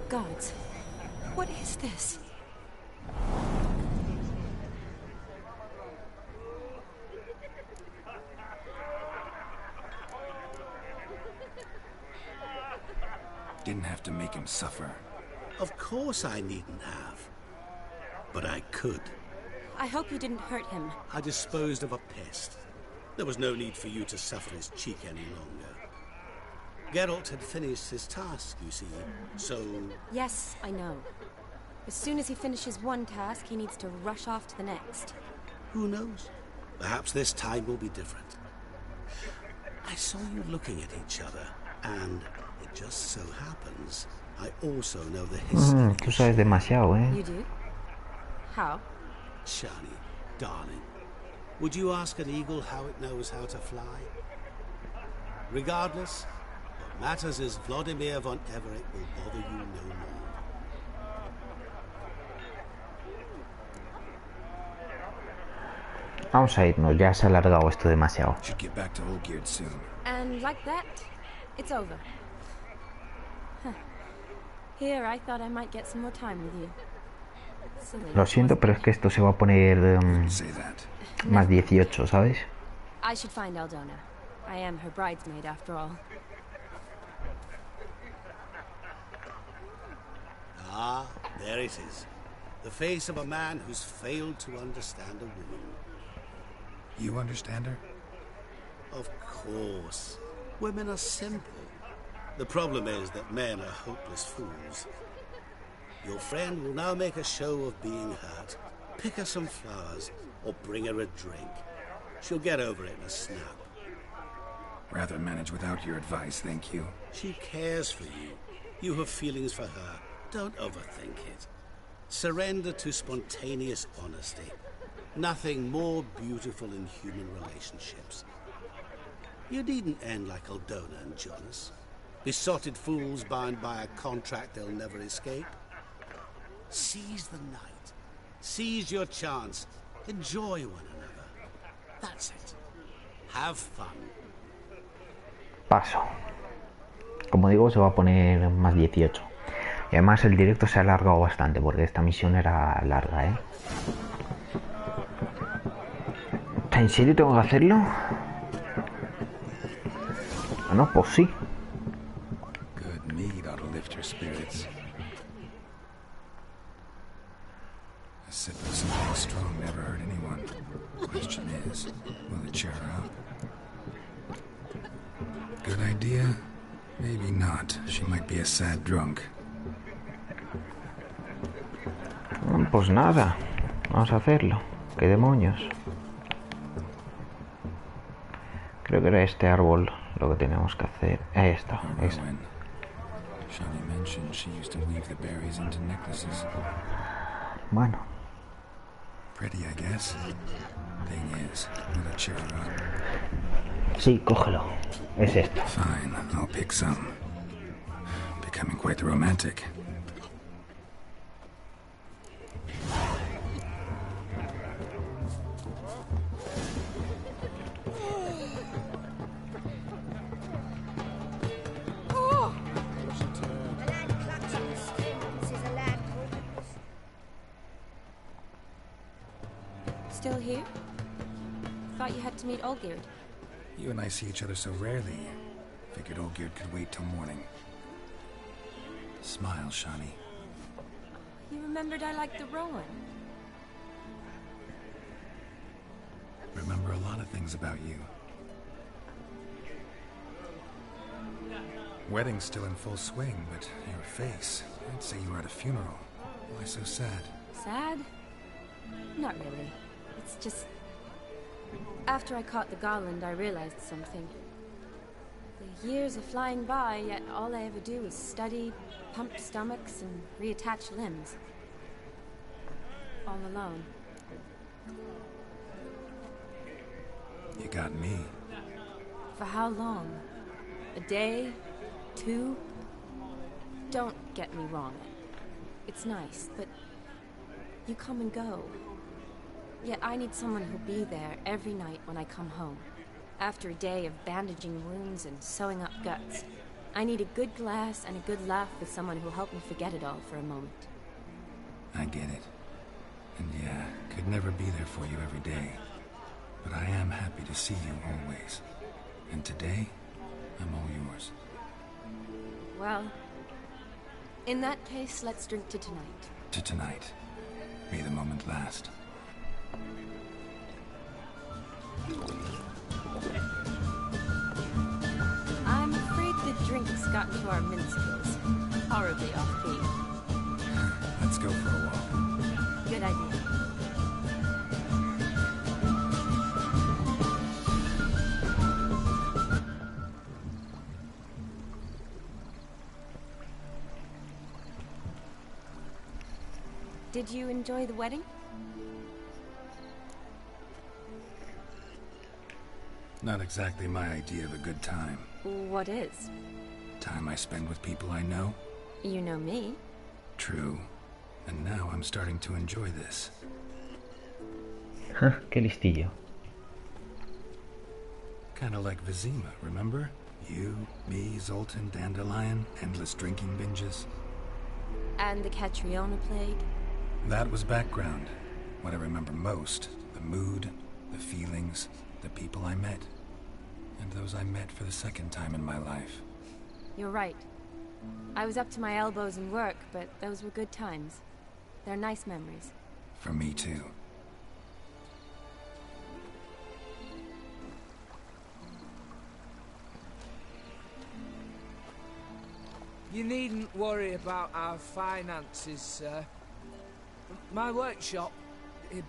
Gods, what is this? Didn't have to make him suffer. Of course I needn't have. But I could. I hope you didn't hurt him. I disposed of a pest. There was no need for you to suffer his cheek any longer. Geralt had finished his task, you see, so... Yes, I know. As soon as he finishes one task, he needs to rush off to the next. Who knows? Perhaps this time will be different. I saw you looking at each other, and it just so happens I also know the history. Tú sabes demasiado, ¿eh? You do? How? Shani, darling, would you ask an eagle how it knows how to fly? Regardless, what matters is Vladimir von Everett will bother you no more. Vamos a irnos, ya se ha alargado esto demasiado. Should get back to Olgierd soon. And like that, it's over. Huh. Here, I thought I might get some more time with you. Silly. Lo siento, pero es que esto se va a poner más 18, ¿sabes? I should find Aldona. I am her bridesmaid, after all. Ah, there it is. The face of a man who's failed to understand a woman. You understand her? Of course. Women are simple. The problem is that men are hopeless fools. Your friend will now make a show of being hurt, pick her some flowers, or bring her a drink. She'll get over it in a snap. Rather manage without your advice, thank you. She cares for you. You have feelings for her. Don't overthink it. Surrender to spontaneous honesty. Nothing more beautiful in human relationships. You needn't end like Aldona and Jonas. Besotted fools bound by a contract they'll never escape. Seize the night. Seize your chance. Enjoy one another. That's it. Have fun. Paso. Como digo, se va a poner más 18. Y además el directo se ha alargado bastante porque esta misión era larga, ¿eh? ¿En serio tengo que hacerlo? Ah, no, pues sí. Good mead ought to lift your spirits. A sip of something strong never hurt anyone. Question is, will it cheer her up? Good idea? Maybe not. She might be a sad drunk. Pues nada, vamos a hacerlo. ¿Qué demonios? Creo que era este árbol lo que tenemos que hacer. Ahí está. Bueno. Sí, cógelo. Es esto. Fine, I'll pick some. Becoming quite romantic. Still here? Thought you had to meet Olgierd. You and I see each other so rarely. Figured Olgierd could wait till morning. Smile, Shani. You remembered I liked the Rowan. Remember a lot of things about you. Wedding's still in full swing, but your face, I'd say you were at a funeral. Why so sad? Sad? Not really. It's just... After I caught the garland, I realized something. The years are flying by, yet all I ever do is study, pump stomachs, and reattach limbs. All alone. You got me. For how long? A day? 2? Don't get me wrong. It's nice, but you come and go. Yet I need someone who'll be there every night when I come home. After a day of bandaging wounds and sewing up guts, I need a good glass and a good laugh with someone who'll help me forget it all for a moment. I get it. And yeah, could never be there for you every day. But I am happy to see you always. And today, I'm all yours. Well, in that case, let's drink to tonight. To tonight. May the moment last. I'm afraid the drinks got into our minstrels. Horribly off-beat. Let's go for a walk. Good idea. Did you enjoy the wedding? Not exactly my idea of a good time. What is? Time I spend with people I know. You know me. True. And now I'm starting to enjoy this. Qué listillo. Kinda like Vizima, remember? You, me, Zoltan, Dandelion, endless drinking binges. And the Catriona plague? That was background. What I remember most, the mood, the feelings, the people I met, and those I met for the second time in my life. You're right. I was up to my elbows in work, but those were good times. They're nice memories. For me too. You needn't worry about our finances, sir. My workshop,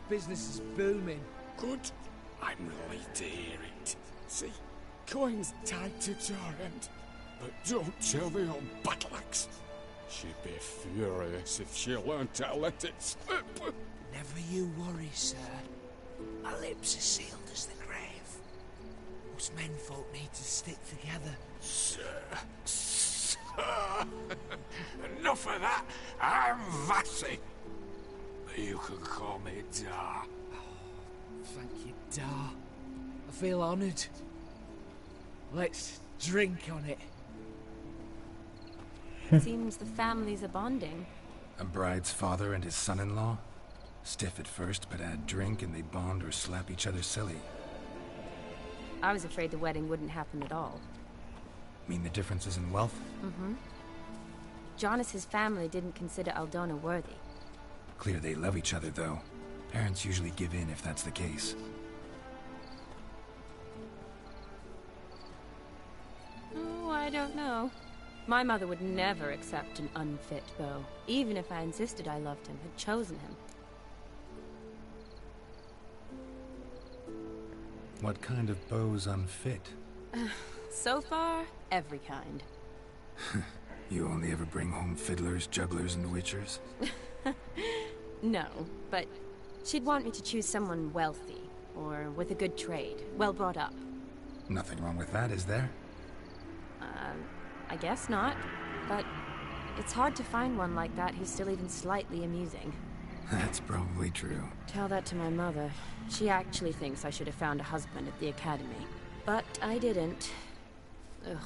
business is booming. Good. I'm relieved to hear it. See, coin's tied to Torrent, but don't tell the old battle axe. She'd be furious if she learned to let it slip. Never you worry, sir. My lips are sealed as the grave. Us menfolk need to stick together. Sir. Enough of that. I'm Vassy. You can call me Dar. Thank you, Dar. I feel honoured. Let's drink on it. Seems the families are bonding. A bride's father and his son-in-law? Stiff at first, but add drink and they bond or slap each other silly. I was afraid the wedding wouldn't happen at all. Mean the differences in wealth? Mm-hmm. Jonas's family didn't consider Aldona worthy. Clear they love each other, though. Parents usually give in if that's the case. Oh, I don't know. My mother would never accept an unfit beau, even if I insisted I loved him, had chosen him. What kind of beau's unfit? So far, every kind. You only ever bring home fiddlers, jugglers, and witchers? No, but she'd want me to choose someone wealthy, or with a good trade, well brought up. Nothing wrong with that, is there? I guess not, but it's hard to find one like that who's still even slightly amusing. That's probably true. Tell that to my mother. She actually thinks I should have found a husband at the academy. But I didn't. Ugh.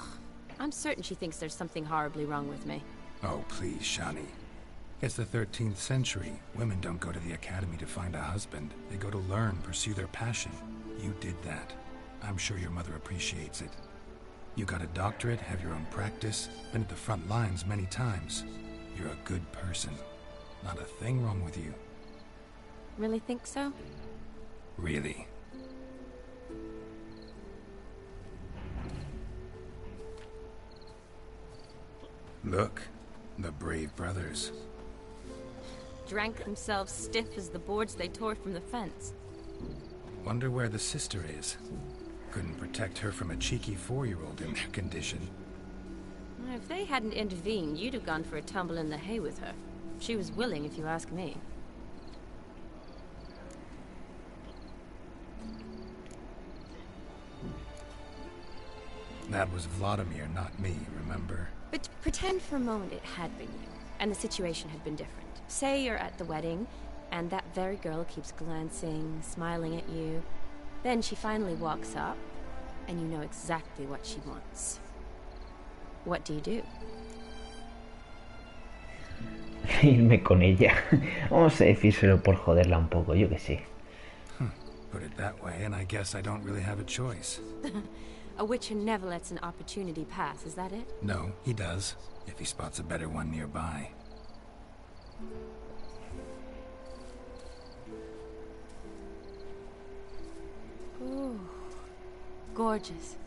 I'm certain she thinks there's something horribly wrong with me. Oh, please, Shani. It's the 13th century. Women don't go to the academy to find a husband. They go to learn, pursue their passion. You did that. I'm sure your mother appreciates it. You got a doctorate, have your own practice, been at the front lines many times. You're a good person. Not a thing wrong with you. Really think so? Really. Look, the brave brothers. Drank themselves stiff as the boards they tore from the fence. Wonder where the sister is. Couldn't protect her from a cheeky 4-year-old in their condition. If they hadn't intervened, you'd have gone for a tumble in the hay with her. She was willing, if you ask me. That was Vladimir, not me, remember? But pretend for a moment it had been you, and the situation had been different. Say you're at the wedding, and that very girl keeps glancing, smiling at you. Then she finally walks up, and you know exactly what she wants. What do you do? Irme con ella. Vamos a decírselo por joderla un poco, yo que sé. Put it that way, and I guess I don't really have a choice. A witcher never lets an opportunity pass, is that it? No, he does, if he spots a better one nearby. Ooh, gorgeous.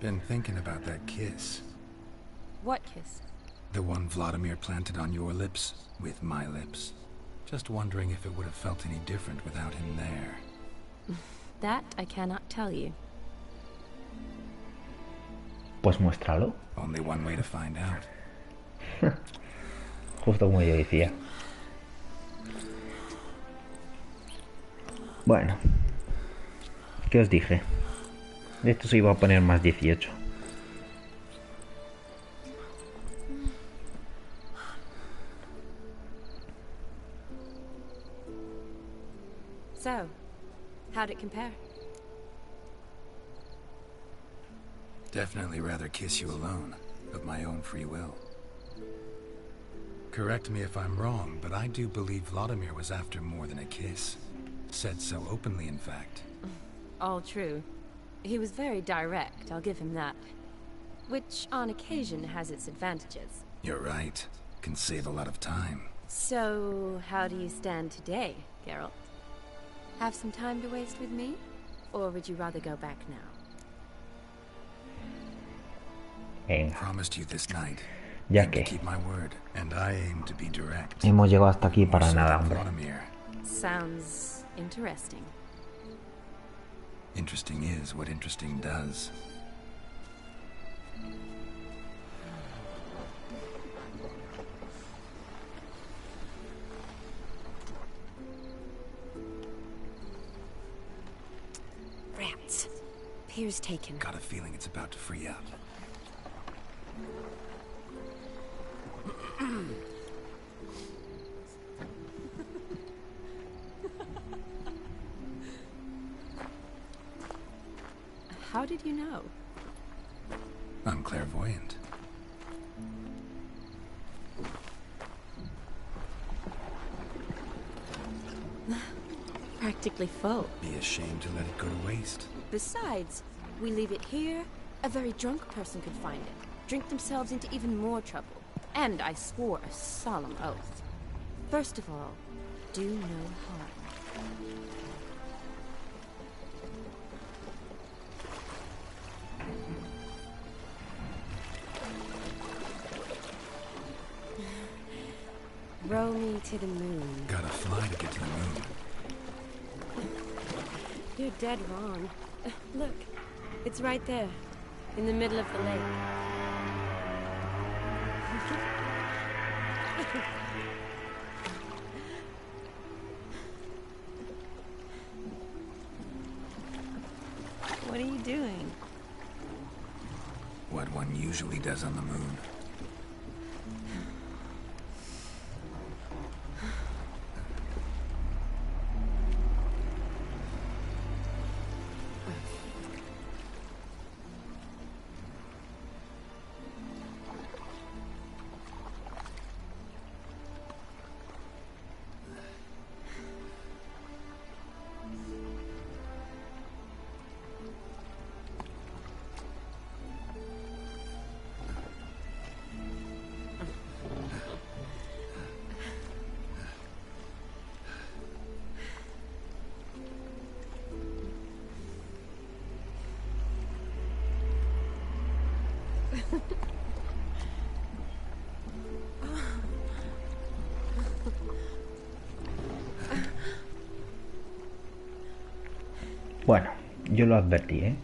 Been thinking about that kiss. What kiss? The one Vladimir planted on your lips, with my lips. Just wondering if it would have felt any different without him there. That I cannot tell you. Pues muéstralo. Only one way to find out. Justo como yo decía. Bueno. ¿Qué os dije? De esto se iba a poner más 18. So, how'd it compare? Definitely rather kiss you alone, of my own free will. Correct me if I'm wrong, but I do believe Vladimir was after more than a kiss. Said so openly, in fact. All true. He was very direct, I'll give him that. Which, on occasion, has its advantages. You're right. Can save a lot of time. So, how do you stand today, Geralt? Have some time to waste with me? Or would you rather go back now? Promised you this night. Ya que keep my word, and I aim to be direct. hemos llegado hasta aquí para nada, hombre. Sounds interesting. Interesting is what interesting does. Rats. Pier's taken. Got a feeling it's about to free up. How did you know? I'm clairvoyant. Practically full. Be ashamed to let it go to waste. Besides, we leave it here, a very drunk person could find it, drink themselves into even more trouble. And I swore a solemn oath. First of all, do no harm. Row me to the moon. Gotta fly to get to the moon. You're dead wrong. Look, it's right there, in the middle of the lake. What are you doing? What one usually does on the moon. Bueno, yo lo advertí, ¿eh?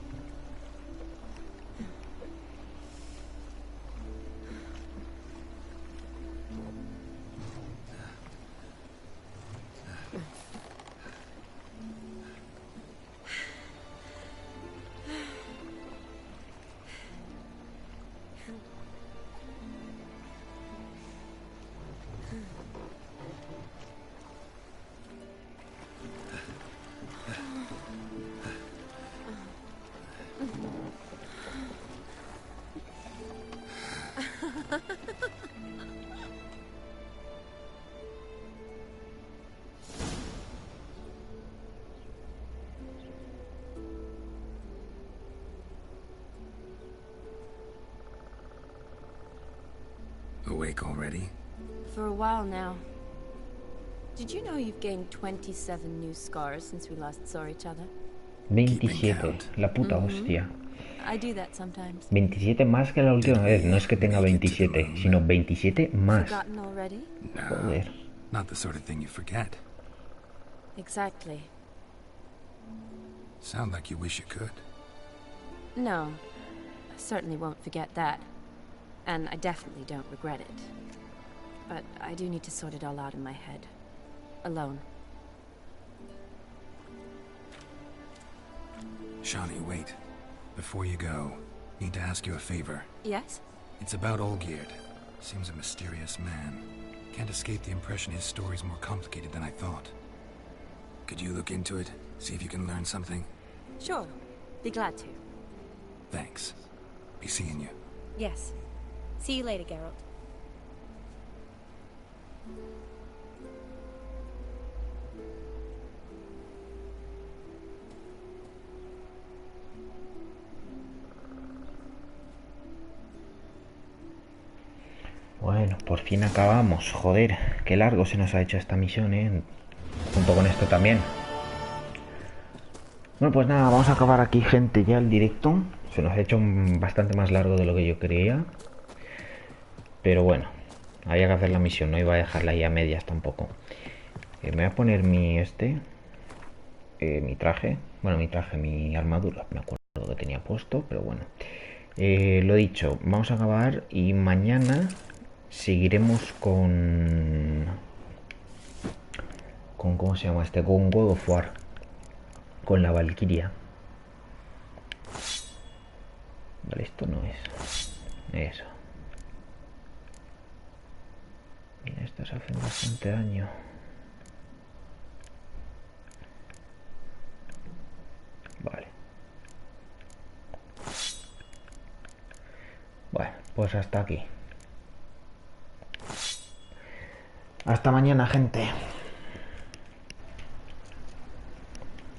Awake already? For a while now. Did you know you've gained 27 new scars since we last saw each other? 27, la puta hostia. I do that sometimes. 27 más que la última vez, no es que tenga 27, sino 27 más. Forgotten already? Joder. Not the sort of thing you forget. Exactly. Sound like you wish you could. No, I certainly won't forget that. And I definitely don't regret it. But I do need to sort it all out in my head. Alone. Shani, wait. Before you go, need to ask you a favor. Yes? It's about Olgierd. Seems a mysterious man. Can't escape the impression his story's more complicated than I thought. Could you look into it? See if you can learn something? Sure. Be glad to. Thanks. Be seeing you. Yes. See you later, Geralt. Bueno, por fin acabamos. Joder, qué largo se nos ha hecho esta misión, ¿eh? Junto con esto también. Bueno, pues nada, vamos a acabar aquí, gente, ya el directo. Se nos ha hecho bastante más largo de lo que yo creía. Pero bueno, había que hacer la misión, no iba a dejarla ahí a medias tampoco. Me voy a poner mi mi traje. Bueno, mi armadura. Me acuerdo que tenía puesto, pero bueno. Lo dicho, vamos a acabar y mañana seguiremos con ¿cómo se llama este? Con God of War, con la Valkyria. Vale, esto no es eso. Mira, estas hacen bastante daño. Vale. Bueno, pues hasta aquí. Hasta mañana, gente.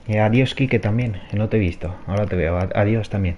Y adiós, Kike, también. No te he visto. Ahora te veo. Adiós también.